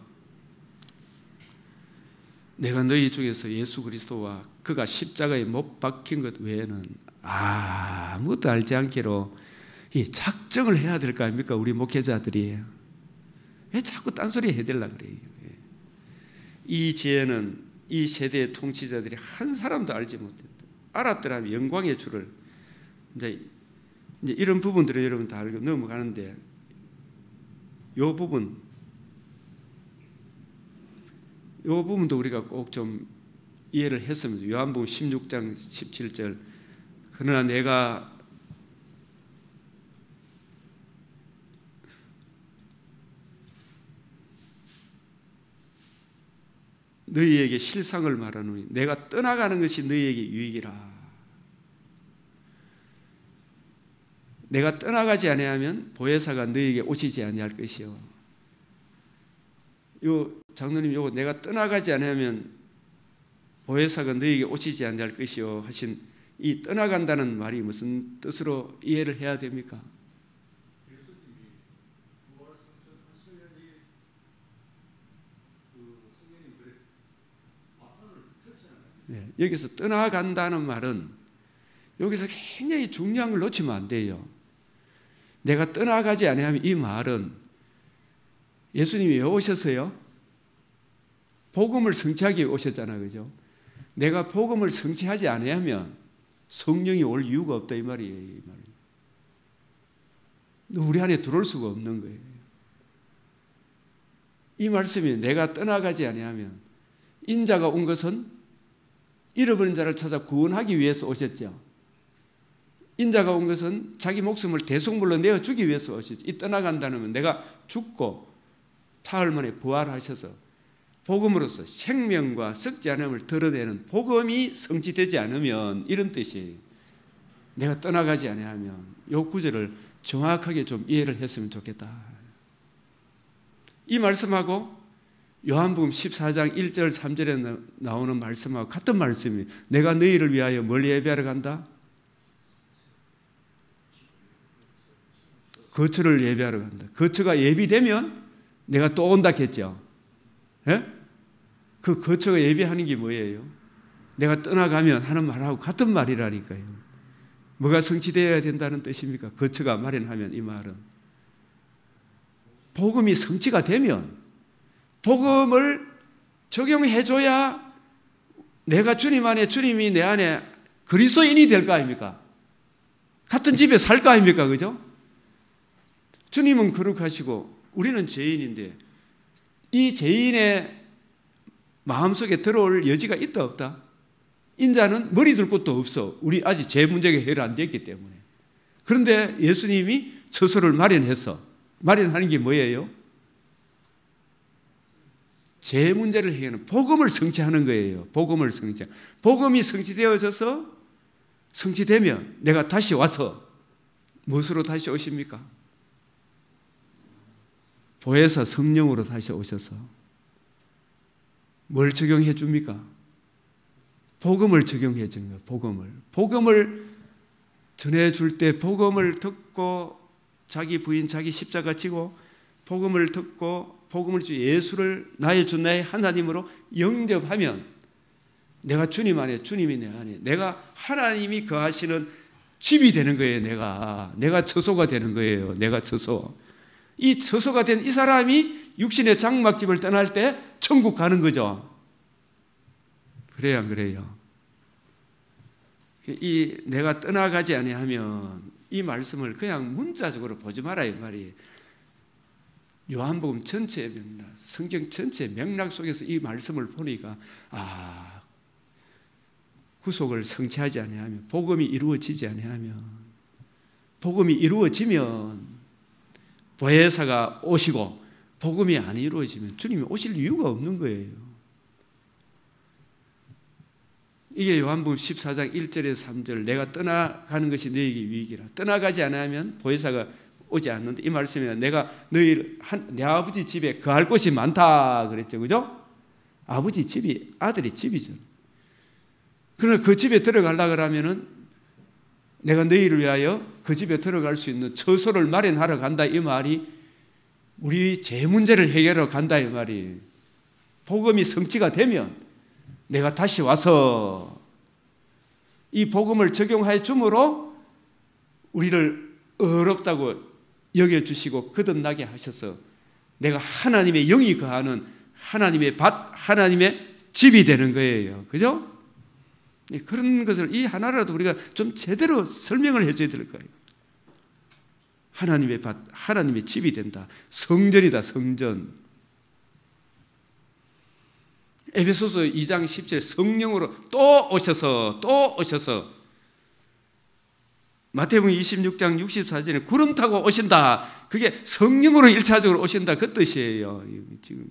내가 너희 중에서 예수 그리스도와 그가 십자가에 못 박힌 것 외에는 아무것도 알지 않기로 이 작정을 해야 될 거 아닙니까? 우리 목회자들이. 왜 자꾸 딴소리 해야 되려고 그래요? 이 지혜는 이 세대의 통치자들이 한 사람도 알지 못했다. 알았더라면 영광의 주를 이제 이런 부분들은 여러분 다 알고 넘어가는데 이 부분도 우리가 꼭 좀 이해를 했습니다. 요한복음 16장 17절 그러나 내가 너희에게 실상을 말하노니 내가 떠나가는 것이 너희에게 유익이라. 내가 떠나가지 아니하면 보혜사가 너희에게 오시지 아니할 것이요. 요 장로님 요거 내가 떠나가지 아니하면 보혜사가 너희에게 오시지 아니할 것이요 하신 이 떠나간다는 말이 무슨 뜻으로 이해를 해야 됩니까? 네, 여기서 떠나간다는 말은 여기서 굉장히 중요한 걸 놓치면 안 돼요. 내가 떠나가지 아니하면 이 말은 예수님이 왜 오셨어요? 복음을 성취하기 위해 오셨잖아요. 그죠? 내가 복음을 성취하지 아니하면 성령이 올 이유가 없다 이 말이에요. 이 말이. 우리 안에 들어올 수가 없는 거예요. 이 말씀이 내가 떠나가지 아니하면 인자가 온 것은 잃어버린 자를 찾아 구원하기 위해서 오셨죠. 인자가 온 것은 자기 목숨을 대속물로 내어주기 위해서 오셨죠. 이 떠나간다는 건 내가 죽고 사흘 만에 부활하셔서 복음으로서 생명과 썩지 않음을 드러내는 복음이 성취되지 않으면 이런 뜻이에요. 내가 떠나가지 아니하면 이 구절을 정확하게 좀 이해를 했으면 좋겠다. 이 말씀하고 요한복음 14장 1절 3절에 나오는 말씀하고 같은 말씀이에요. 내가 너희를 위하여 멀리 예배하러 간다. 거처를 예배하러 간다. 거처가 예비되면 내가 또 온다 했죠. 예? 그 거처가 예배하는 게 뭐예요? 내가 떠나가면 하는 말하고 같은 말이라니까요. 뭐가 성취되어야 된다는 뜻입니까? 거처가 마련하면 이 말은. 복음이 성취가 되면 복음을 적용해줘야 내가 주님 안에 주님이 내 안에 그리스도인이 될 거 아닙니까? 같은 집에 살 거 아닙니까? 그죠? 주님은 거룩하시고 우리는 죄인인데 이 죄인의 마음속에 들어올 여지가 있다 없다? 인자는 머리 둘 곳도 없어. 우리 아직 제 문제가 해결 안 됐기 때문에. 그런데 예수님이 처소를 마련하는 게 뭐예요? 제 문제를 해결하는 복음을 성취하는 거예요. 복음을 성취. 복음이 성취되면 내가 다시 와서 무엇으로 다시 오십니까? 보혜사 성령으로 다시 오셔서 뭘 적용해 줍니까? 복음을 적용해 주는 거예요. 복음을 전해줄 때 복음을 듣고 자기 부인 자기 십자가 지고 복음을 듣고 복음을 주 예수를 나의 주 나의 하나님으로 영접하면 내가 주님 안에 주님이 내 안에 내가 하나님이 거하시는 집이 되는 거예요. 내가 처소가 되는 거예요. 내가 처소. 이 처소가 된 이 사람이 육신의 장막집을 떠날 때 천국 가는 거죠. 그래요, 안 그래요? 이 내가 떠나가지 아니하면 이 말씀을 그냥 문자적으로 보지 말아요, 말이에요. 요한복음 전체의 맥락, 성경 전체의 맥락 속에서 이 말씀을 보니까 구속을 성취하지 아니하면 복음이 이루어지지 아니하면 복음이 이루어지면 보혜사가 오시고 복음이 안 이루어지면 주님이 오실 이유가 없는 거예요. 이게 요한복음 14장 1절에서 3절 내가 떠나가는 것이 너에게 유익이라. 떠나가지 않으면 보혜사가 오지 않는데 이 말씀에 내가 내 아버지 집에 거할 곳이 많다 그랬죠. 그죠? 아버지 집이 아들의 집이죠. 그러나 그 집에 들어가려고 하면은 내가 너희를 위하여 그 집에 들어갈 수 있는 처소를 마련하러 간다 이 말이 우리 제 문제를 해결하러 간다 이 말이 복음이 성취가 되면 내가 다시 와서 이 복음을 적용하여 줌으로 우리를 어렵다고 여겨주시고 거듭나게 하셔서 내가 하나님의 영이 거하는 하나님의 밭, 하나님의 집이 되는 거예요. 그죠? 그런 것을 이 하나라도 우리가 좀 제대로 설명을 해줘야 될 거예요. 하나님의 밭, 하나님의 집이 된다. 성전이다, 성전. 에베소서 2장 10절 성령으로 또 오셔서 마태복음 26장 64절에 구름 타고 오신다. 그게 성령으로 1차적으로 오신다 그 뜻이에요. 지금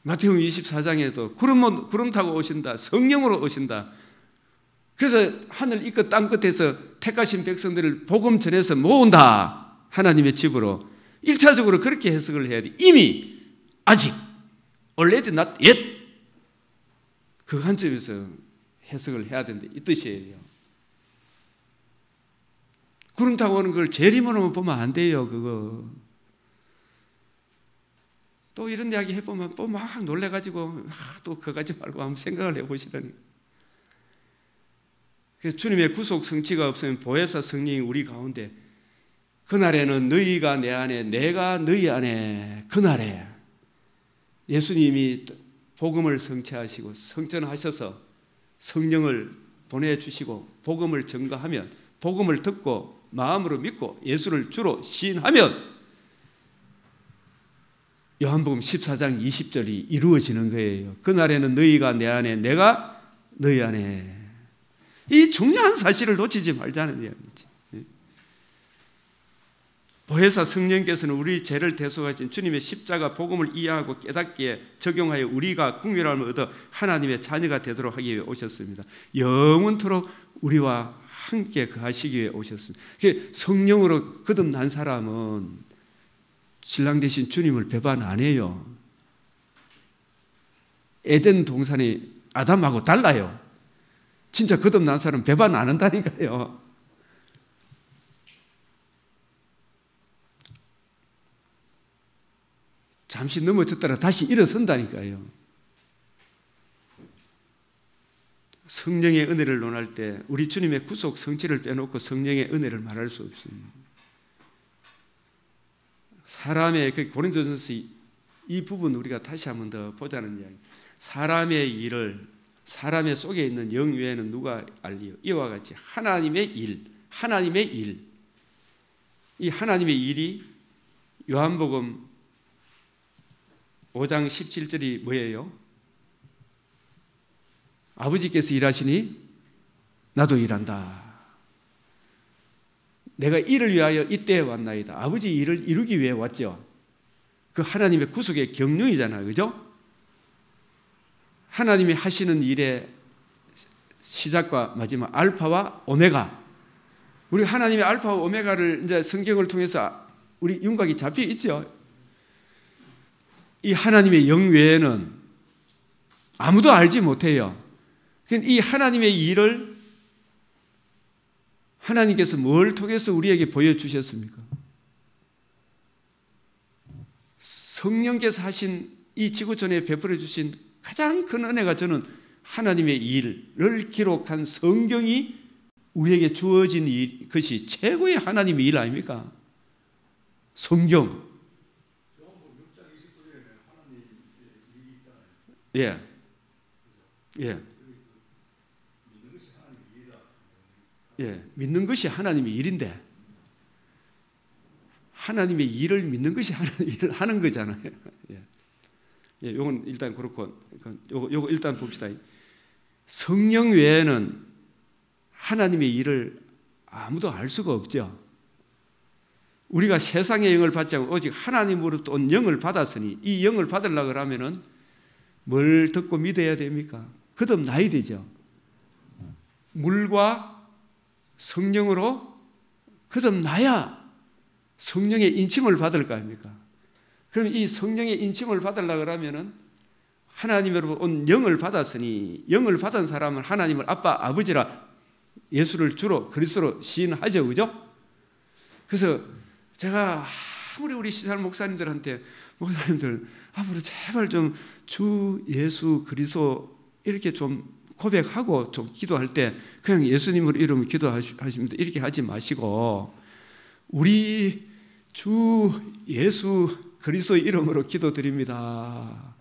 마태복음 24장에도 구름 타고 오신다. 성령으로 오신다. 그래서 하늘 이 끝 땅 끝에서 택하신 백성들을 복음 전해서 모은다. 하나님의 집으로. 1차적으로 그렇게 해석을 해야 돼. 이미 아직 already not yet 그 관점에서 해석을 해야 된다. 이 뜻이에요. 구름 타고 오는 걸 재림으로만 보면 안 돼요. 그거. 또 이런 이야기 해보면 또 막 놀래가지고 또 그거 가지 말고 한번 생각을 해보시라니까. 그래서 주님의 구속 성취가 없으면 보혜사 성령이 우리 가운데 그날에는 너희가 내 안에 내가 너희 안에 그날에 예수님이 복음을 성취하시고 성전하셔서 성령을 보내주시고 복음을 증거하면 복음을 듣고 마음으로 믿고 예수를 주로 시인하면 요한복음 14장 20절이 이루어지는 거예요. 그날에는 너희가 내 안에 내가 너희 안에 이 중요한 사실을 놓치지 말자는 이야기지. 보혜사 성령께서는 우리 죄를 대속하신 주님의 십자가 복음을 이해하고 깨닫기에 적용하여 우리가 긍휼함을 얻어 하나님의 자녀가 되도록 하기 위해 오셨습니다. 영원토록 우리와 함께 거하시기 위해 오셨습니다. 성령으로 거듭난 사람은 신랑 되신 주님을 배반 안 해요. 에덴 동산이 아담하고 달라요. 진짜 거듭난 사람은 배반 안 한다니까요. 잠시 넘어졌다가 다시 일어선다니까요. 성령의 은혜를 논할 때 우리 주님의 구속 성취를 빼놓고 성령의 은혜를 말할 수 없습니다. 사람의 고린도전서 이 부분 우리가 다시 한번 더 보자는 이야기. 사람의 일을 사람의 속에 있는 영 외에는 누가 알리요? 이와 같이 하나님의 일. 이 하나님의 일이 요한복음 5장 17절이 뭐예요? 아버지께서 일하시니 나도 일한다. 내가 이를 위하여 이때에 왔나이다. 아버지 일을 이루기 위해 왔죠. 그 하나님의 구속의 경륜이잖아요. 그죠? 하나님이 하시는 일의 시작과 마지막, 알파와 오메가. 우리 하나님의 알파와 오메가를 이제 성경을 통해서 우리 윤곽이 잡혀 있죠. 이 하나님의 영 외에는 아무도 알지 못해요. 이 하나님의 일을 하나님께서 뭘 통해서 우리에게 보여주셨습니까? 성령께서 하신 이 지구촌에 베풀어 주신 가장 큰 은혜가 저는 하나님의 일을 기록한 성경이 우리에게 주어진 것이 최고의 하나님의 일 아닙니까? 성경. 예. 예. 예. 믿는 것이 하나님의 일인데 하나님의 일을 믿는 것이 하나님의 일을 하는 거잖아요. 예. 예, 이건 일단 그렇고 요거 일단 봅시다. 성령 외에는 하나님의 일을 아무도 알 수가 없죠. 우리가 세상의 영을 받지 않고 오직 하나님으로부터 온 영을 받았으니 이 영을 받으려고 하면은 뭘 듣고 믿어야 됩니까? 거듭나야 되죠. 물과 성령으로 거듭나야 성령의 인침을 받을 거 아닙니까? 그럼 이 성령의 인침을 받으려고 하면은 하나님으로부터 온 영을 받았으니 영을 받은 사람은 하나님을 아빠, 아버지라 예수를 주로 그리스도로 시인하죠. 그죠? 그래서 제가 아무리 우리 시살 목사님들한테 목사님들 앞으로 제발 좀 주 예수 그리스도 이렇게 좀 고백하고 좀 기도할 때 그냥 예수님으로 이름을 기도하십니다. 이렇게 하지 마시고 우리 주 예수 그리스도 이름으로 기도드립니다.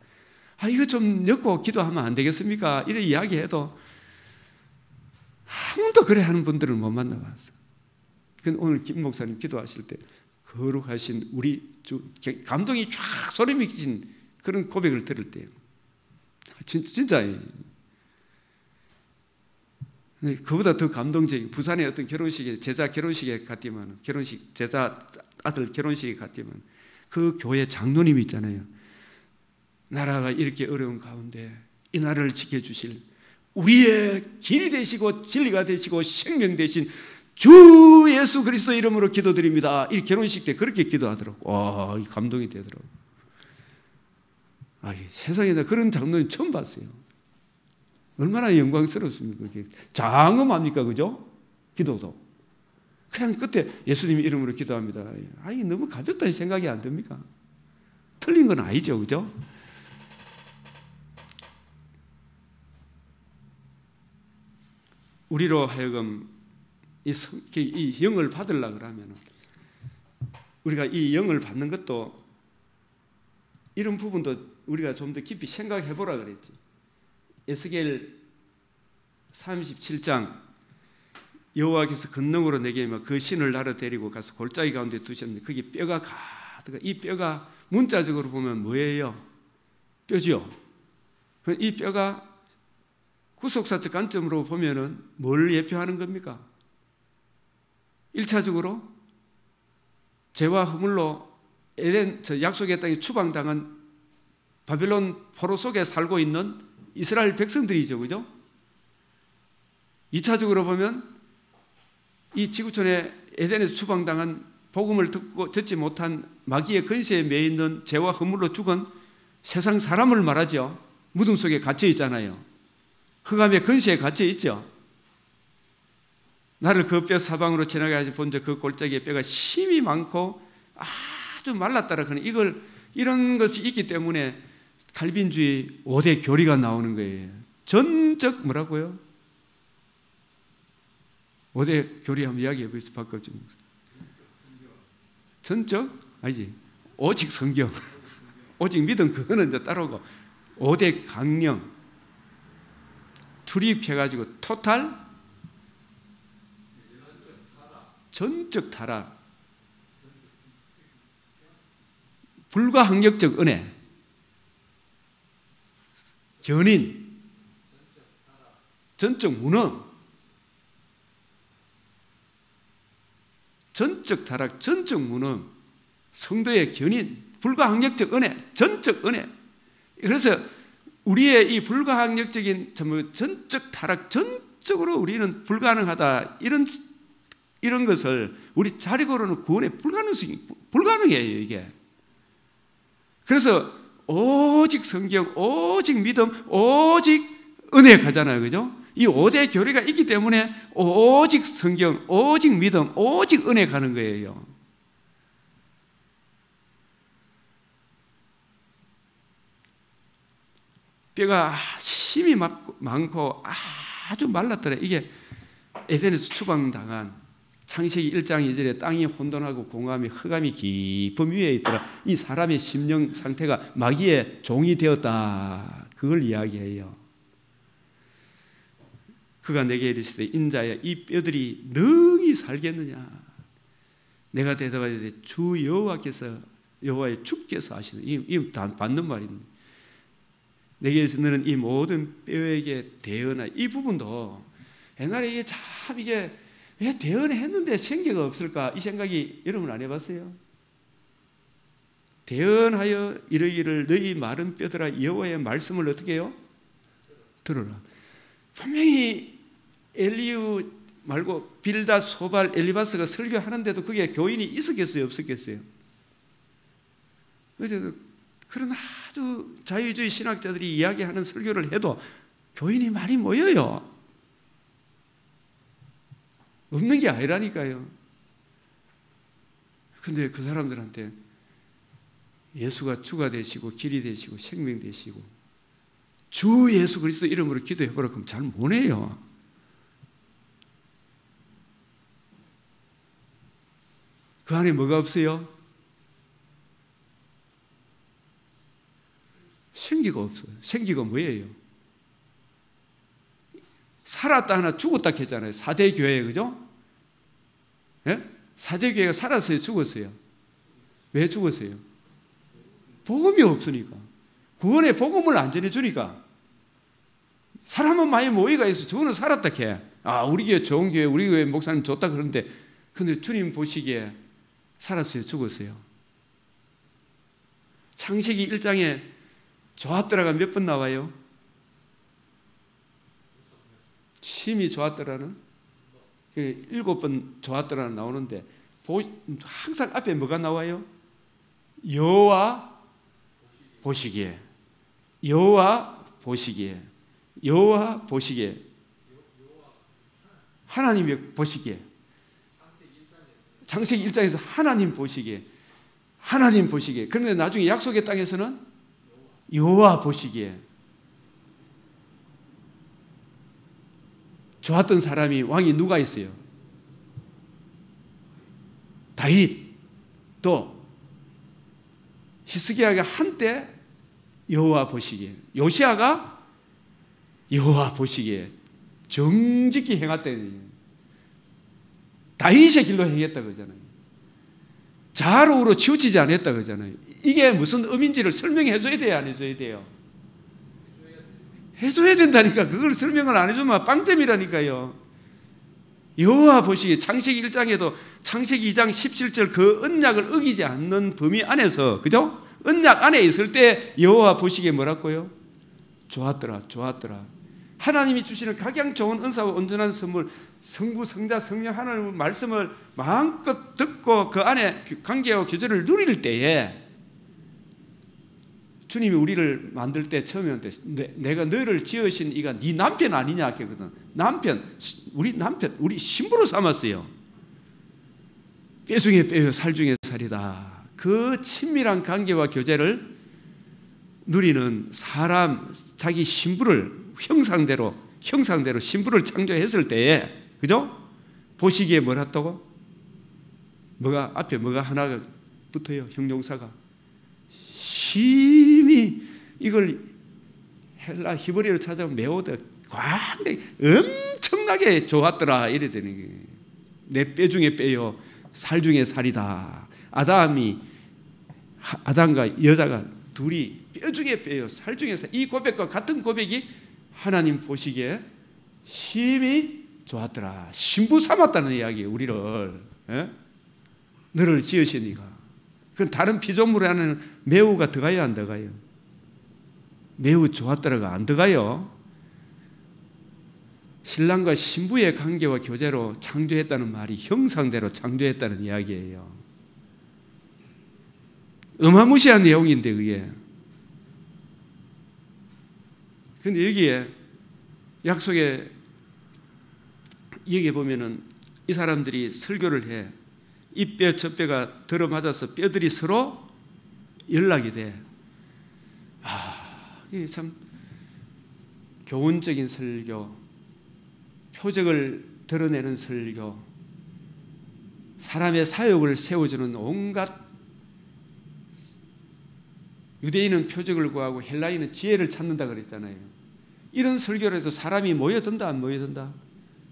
이거 좀 엮고 기도하면 안 되겠습니까? 이런 이야기해도 한 번도 그래 하는 분들을 못 만나봤어. 오늘 김 목사님 기도하실 때 거룩하신 우리 주 감동이 쫙 소름이 끼친 그런 고백을 들을 때요. 진짜 그보다 더 감동적인 부산의 어떤 결혼식에 제자 결혼식에 갔지만 결혼식 제자 아들 결혼식에 갔지만 그 교회 장로님이 있잖아요. 나라가 이렇게 어려운 가운데 이 나라를 지켜주실 우리의 길이 되시고 진리가 되시고 생명 되신 주 예수 그리스도 이름으로 기도드립니다. 이 결혼식 때 그렇게 기도하더라고. 이 감동이 되더라고. 세상에 나 그런 장로님 처음 봤어요. 얼마나 영광스럽습니까? 장엄합니까? 그죠? 기도도. 그냥 끝에 예수님 이름으로 기도합니다. 너무 가볍다는 생각이 안 듭니까? 틀린 건 아니죠. 그죠? 우리로 하여금 이 영을 받으려고 하면 우리가 이 영을 받는 것도 이런 부분도 우리가 좀 더 깊이 생각해 보라 그랬지. 에스겔 37장 여호와께서 권능으로 내게 그 신을 나를 데리고 가서 골짜기 가운데 두셨는데 거기 뼈가 가득. 이 뼈가 문자적으로 보면 뭐예요? 뼈죠. 이 뼈가 구속사적 관점으로 보면은 뭘 예표하는 겁니까? 1차적으로 죄와 허물로 에덴 약속의 땅에 추방당한 바벨론 포로 속에 살고 있는 이스라엘 백성들이죠. 그죠? 2차적으로 보면 이 지구촌에 에덴에서 추방당한 복음을 듣지 못한 마귀의 권세에 매여 있는 죄와 허물로 죽은 세상 사람을 말하죠. 무덤 속에 갇혀 있잖아요. 흑암의 권세에 갇혀 있죠. 나를 그 뼈 사방으로 지나가야지 본데 그 골짜기에 뼈가 심이 많고 아주 말랐다라 그러는 이런 것이 있기 때문에 칼빈주의 5대 교리가 나오는 거예요. 전적 뭐라고요? 5대 교리 한번 이야기해 보시죠. 박갑준 목사. 전적? 아니지. 오직 성경. 오직 믿음 그거는 이제 따르고 5대 강령 투립해가지고 토탈 전적 타락 불가항력적 은혜 견인, 전적 무능, 전적 타락, 전적 무능, 성도의 견인, 불가항력적 은혜, 전적 은혜. 그래서 우리의 이 불가항력적인 전적 타락, 전적으로 우리는 불가능하다, 이런 것을 우리 자력으로는 구원의 불가능해요, 이게. 그래서 오직 성경, 오직 믿음, 오직 은혜 가잖아요, 그죠? 이 5대 교리가 있기 때문에 오직 성경, 오직 믿음, 오직 은혜 가는 거예요. 뼈가 힘이 많고 아주 말랐더라. 이게 에덴에서 추방당한 창세기 1장 2절에 땅이 혼돈하고 공함이 흑암이 깊은 위에 있더라. 이 사람의 심령 상태가 마귀의 종이 되었다. 그걸 이야기해요. 그가 내게 이르시되 인자야, 이 뼈들이 능히 살겠느냐? 내가 대답하되 주 여호와께서, 여호와의 주께서 하시는, 이 받는 말입니다. 내게 이르시되 너는 이 모든 뼈에게 대언하. 이 부분도 옛날에 이게 참, 이게 왜 대언했는데 생기가 없을까? 이 생각이 여러분 안 해봤어요? 대언하여 이르기를 너희 마른 뼈들아 여호와의 말씀을 어떻게 해요? 들어라. 분명히 엘리우 말고 빌다, 소발, 엘리바스가 설교하는데도 그게 교인이 있었겠어요? 없었겠어요? 그래서 그런 아주 자유주의 신학자들이 이야기하는 설교를 해도 교인이 많이 모여요. 없는 게 아니라니까요. 근데 그 사람들한테 예수가 주가 되시고 길이 되시고 생명 되시고 주 예수 그리스도 이름으로 기도해보라 그럼 잘 못해요. 그 안에 뭐가 없어요? 생기가 없어요. 생기가 뭐예요? 살았다 하나 죽었다 했잖아요. 4대 교회, 그죠? 예? 4대 교회가 살았어요? 죽었어요? 왜 죽었어요? 복음이 없으니까. 구원의 복음을 안 전해주니까. 사람은 많이 모이가 있어. 저거는 살았다 해. 아, 우리 교회 좋은 교회, 우리 교회 목사님 좋다 그러는데, 근데 주님 보시기에 살았어요? 죽었어요? 창세기 1장에 좋았더라가 몇 번 나와요? 심히 좋았더라는 7번 좋았더라는 나오는데 항상 앞에 뭐가 나와요? 여호와 보시기에, 여호와 보시기에, 여호와 보시기에, 하나님이 보시기에, 창세기 1장에서 하나님 보시기에, 하나님 보시기에. 그런데 나중에 약속의 땅에서는 여호와 보시기에. 좋았던 사람이 왕이 누가 있어요? 다윗. 또 히스기야가 한때 여호와 보시기에, 요시야가 여호와 보시기에 정직히 행했다는, 다윗의 길로 행했다 그러잖아요. 자로우로 치우치지 않았다 그러잖아요. 이게 무슨 의미인지를 설명해 줘야 돼요, 안 해줘야 돼요? 해줘야 된다니까. 그걸 설명을 안 해주면 빵점이라니까요. 여호와 보시기에, 창세기 1장에도 창세기 2장 17절 그 언약을 어기지 않는 범위 안에서, 그죠? 언약 안에 있을 때 여호와 보시기에 뭐라고요? 좋았더라, 좋았더라. 하나님이 주시는 각양 좋은 은사와 온전한 선물, 성부, 성자, 성령 하나님의 말씀을 마음껏 듣고 그 안에 관계와 교제를 누릴 때에, 주님이 우리를 만들 때 처음에 내가 너를 지으신 이가 네 남편 아니냐 했거든. 남편, 우리 신부로 삼았어요. 뼈 중에 뼈요, 살 중에 살이다. 그 친밀한 관계와 교제를 누리는 사람, 자기 신부를 형상대로 신부를 창조했을 때에, 그죠? 보시기에 뭐랬다고? 뭐가 앞에 뭐가 하나가 붙어요? 형용사가. 심히 이걸 헬라 히브리어를 찾아보면 매우다 광대 엄청나게 좋았더라 이래 되는 거예요. 내 뼈 중에 뼈요, 살 중에 살이다. 아담과 여자가 둘이 뼈 중에 뼈요, 살 중에 살. 이 고백과 같은 고백이 하나님 보시기에 심히 좋았더라. 신부 삼았다는 이야기예요. 우리를. 예? 너를 지으시니까. 그건 다른 피조물 안에는 매우가 들어가요, 안 들어가요? 매우 좋았더라가 안 들어가요. 신랑과 신부의 관계와 교제로 창조했다는 말이 형상대로 창조했다는 이야기예요. 어마무시한 내용인데 그게. 근데 여기에 약속에 여기 보면은 이 사람들이 설교를 해. 이 뼈 저 뼈가 들어맞아서 뼈들이 서로 연락이 돼. 이게 참 교훈적인 설교, 표적을 드러내는 설교, 사람의 사역을 세워주는 온갖, 유대인은 표적을 구하고 헬라인은 지혜를 찾는다 그랬잖아요. 이런 설교를 해도 사람이 모여든다 안 모여든다?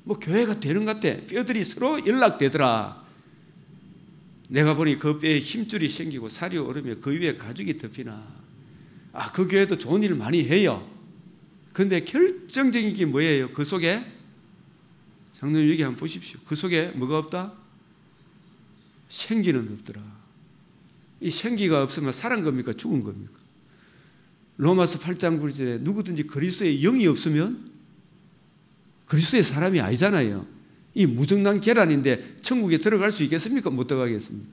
뭐 교회가 되는 것 같아. 뼈들이 서로 연락되더라. 내가 보니 그 뼈에 힘줄이 생기고 살이 오르며 그 위에 가죽이 덮이나. 그 교회도 좋은 일 많이 해요. 그런데 결정적인 게 뭐예요? 그 속에 장로님 여기 한번 보십시오. 그 속에 뭐가 없다? 생기는 없더라. 이 생기가 없으면 살은 겁니까? 죽은 겁니까? 로마서 8장 9절에 누구든지 그리스도의 영이 없으면 그리스도의 사람이 아니잖아요. 이 무정란 계란인데 천국에 들어갈 수 있겠습니까? 못 들어가겠습니까?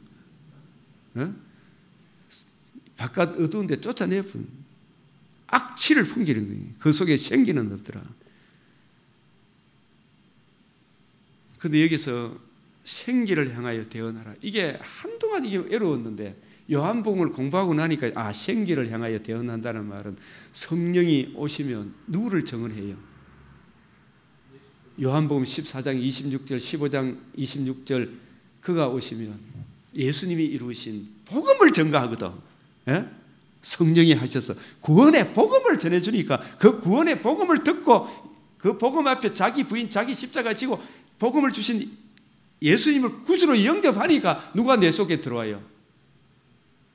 네? 바깥 어두운데 쫓아내뿐 악취를 풍기는 거예요. 그 속에 생기는 없더라. 그런데 여기서 생기를 향하여 대언하라. 이게 한동안 이게 어려웠는데 요한복음을 공부하고 나니까 생기를 향하여 대언한다는 말은 성령이 오시면 누구를 정언해요? 요한복음 14장 26절 15장 26절 그가 오시면 예수님이 이루신 복음을 전가하거든. 예? 성령이 하셔서 구원의 복음을 전해주니까 그 구원의 복음을 듣고 그 복음 앞에 자기 부인 자기 십자가 지고 복음을 주신 예수님을 구주로 영접하니까 누가 내 속에 들어와요?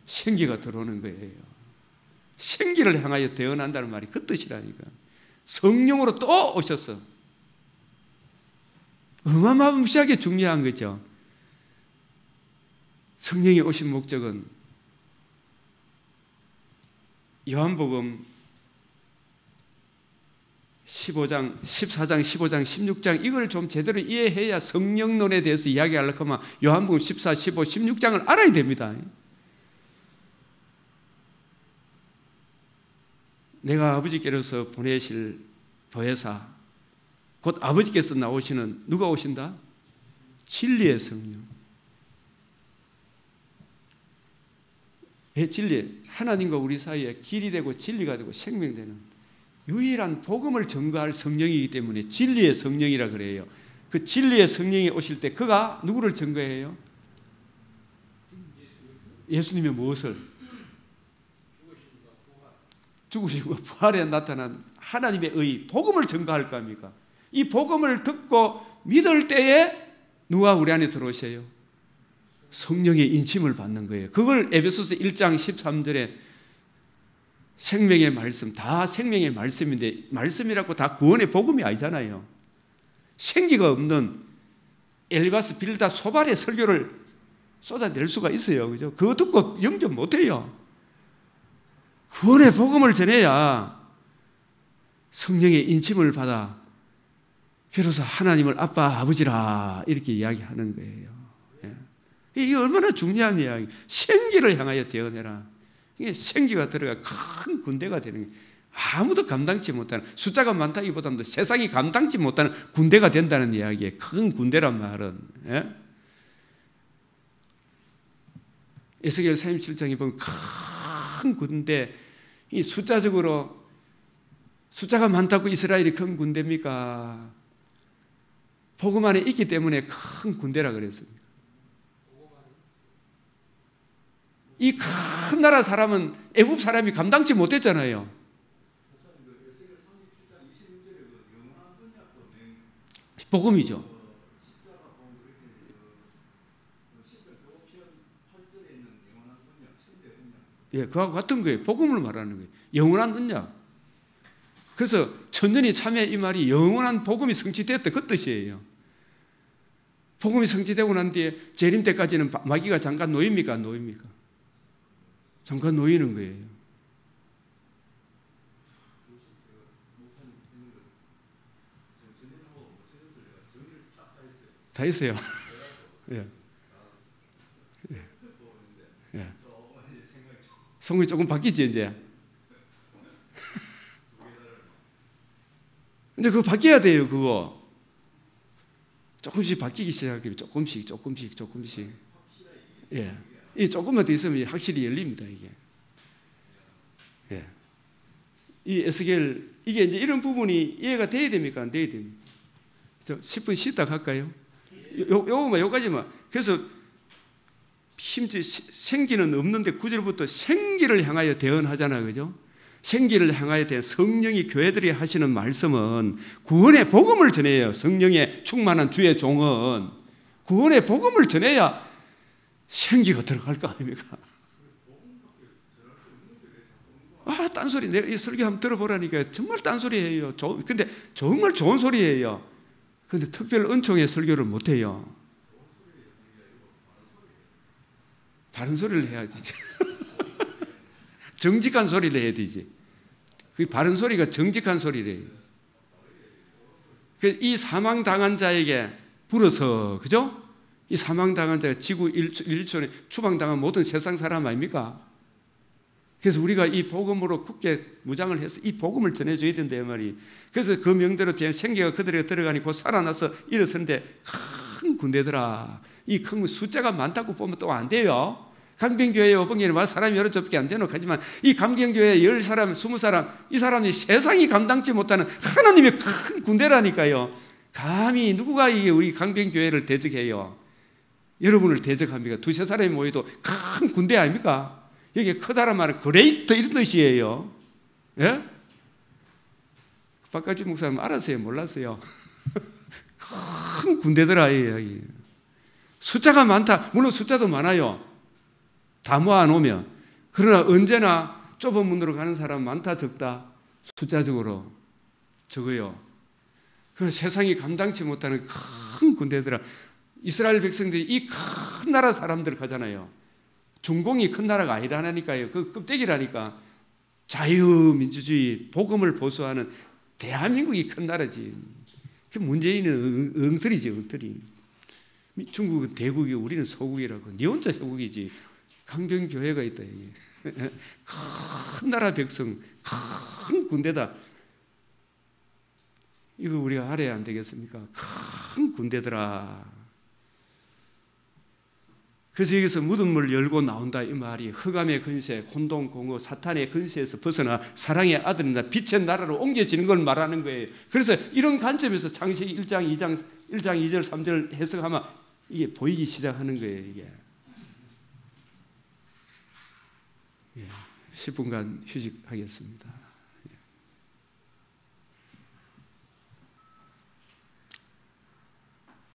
생기가 들어오는 거예요. 생기를 향하여 대언한다는 말이 그 뜻이라니까. 성령으로 또 오셨어. 어마무시하게 중요한 거죠. 성령이 오신 목적은 요한복음 15장, 14장, 15장, 16장 이걸 좀 제대로 이해해야 성령론에 대해서 이야기하려고 하면 요한복음 14, 15, 16장을 알아야 됩니다. 내가 아버지께로서 보내실 보혜사 곧 아버지께서 나오시는 누가 오신다? 진리의 성령. 왜 진리? 하나님과 우리 사이에 길이 되고 진리가 되고 생명되는 유일한 복음을 전가할 성령이기 때문에 진리의 성령이라 그래요. 그 진리의 성령이 오실 때 그가 누구를 전가해요? 예수님의 무엇을? 죽으시고 부활에 나타난 하나님의 의 복음을 전가할 거 아닙니까? 이 복음을 듣고 믿을 때에 누가 우리 안에 들어오세요? 성령의 인침을 받는 거예요. 그걸 에베소서 1장 13절에 생명의 말씀, 다 생명의 말씀인데 말씀이라고 다 구원의 복음이 아니잖아요. 생기가 없는 엘바스 빌다 소발의 설교를 쏟아낼 수가 있어요. 그죠? 그거 듣고 영접 못해요. 구원의 복음을 전해야 성령의 인침을 받아 비로소 하나님을 아빠, 아버지라 이렇게 이야기하는 거예요. 이게 얼마나 중요한 이야기. 생기를 향하여 대언해라. 이게 생기가 들어가 큰 군대가 되는 거예요. 아무도 감당치 못하는, 숫자가 많다기보다도 세상이 감당치 못하는 군대가 된다는 이야기예요. 큰 군대란 말은. 에스겔 37장에 보면 큰 군대, 이 숫자적으로 숫자가 많다고 이스라엘이 큰 군대입니까? 복음 안에 있기 때문에 큰 군대라 그랬습니다. 이 큰 나라 사람은 애굽 사람이 감당치 못했잖아요. 복음이죠. 예, 그하고 같은 거예요. 복음을 말하는 거예요. 영원한 언약. 그래서 천년이 참여 이 말이 영원한 복음이 성취됐다 그 뜻이에요. 복음이 성취되고 난 뒤에 재림 때까지는 마귀가 잠깐 놓입니까? 안 놓입니까? 잠깐 놓이는 거예요. 다 있어요. 예. 예. 예. 성이 조금 바뀌지 이제. 근데 그거 바뀌어야 돼요. 그거 조금씩 바뀌기 시작하면 조금씩. 예. 이 조금만 더 있으면 확실히 열립니다 이게. 예. 이 에스겔 이게 이제 이런 부분이 이해가 돼야 됩니까? 안 돼야 됩니까? 10분 쉬다 갈까요? 요까지만. 그래서 생기는 없는데 9절부터 생기를 향하여 대언하잖아요. 그죠? 생기를 향하여 대한 성령이 교회들이 하시는 말씀은 구원의 복음을 전해요. 성령의 충만한 주의 종은 구원의 복음을 전해야 생기가 들어갈 거 아닙니까? 아, 딴소리. 내가 이 설교 한번 들어보라니까 정말 딴소리예요. 근데 정말 좋은 소리예요. 근데 특별 은총의 설교를 못해요. 바른 소리를 해야지. 정직한 소리를 해야 되지. 그 바른 소리가 정직한 소리래요. 이 사망당한 자에게 불어서, 그죠? 이 사망당한 자가 지구 일촌에 추방당한 모든 세상 사람 아닙니까? 그래서 우리가 이 복음으로 굳게 무장을 해서 이 복음을 전해줘야 된다 이 말이. 그래서 그 명대로 생기가 그들에게 들어가니 곧 살아나서 일어서는데 큰 군대더라. 이 큰 숫자가 많다고 보면 또 안 돼요. 강변교회에 오번기에 와서 사람이 여러 좁게 안 되노 하지만 이 강변교회에 10사람, 20사람 이 사람이 세상이 감당치 못하는 하나님의 큰 군대라니까요. 감히 누구가 이게 우리 강변교회를 대적해요? 여러분을 대적합니까? 두세 사람이 모여도 큰 군대 아닙니까? 여기 크다란 말은 그레이트 이런 뜻이에요. 예? 박가주 목사님 알았어요? 몰랐어요? 큰 군대더라. 숫자가 많다. 물론 숫자도 많아요. 다 모아놓으면. 그러나 언제나 좁은 문으로 가는 사람 많다 적다? 숫자적으로 적어요. 그래서 세상이 감당치 못하는 큰 군대더라. 이스라엘 백성들이 이 큰 나라 사람들 가잖아요. 중공이 큰 나라가 아니라니까요. 그 껍데기라니까. 자유민주주의, 복음을 보수하는 대한민국이 큰 나라지. 그 문재인은 엉터리지, 엉터리. 중국은 대국이고 우리는 소국이라고. 니 혼자 소국이지. 강변교회가 있다. 큰 나라 백성, 큰 군대다. 이거 우리가 알아야 안 되겠습니까? 큰 군대더라. 그래서 여기서 무덤을 열고 나온다 이 말이 흑암의 근세, 혼돈, 공허, 사탄의 근세에서 벗어나 사랑의 아들이나 빛의 나라로 옮겨지는 걸 말하는 거예요. 그래서 이런 관점에서 창세기 1장 2절 3절 해석하면 이게 보이기 시작하는 거예요. 이게 10분간 휴식하겠습니다.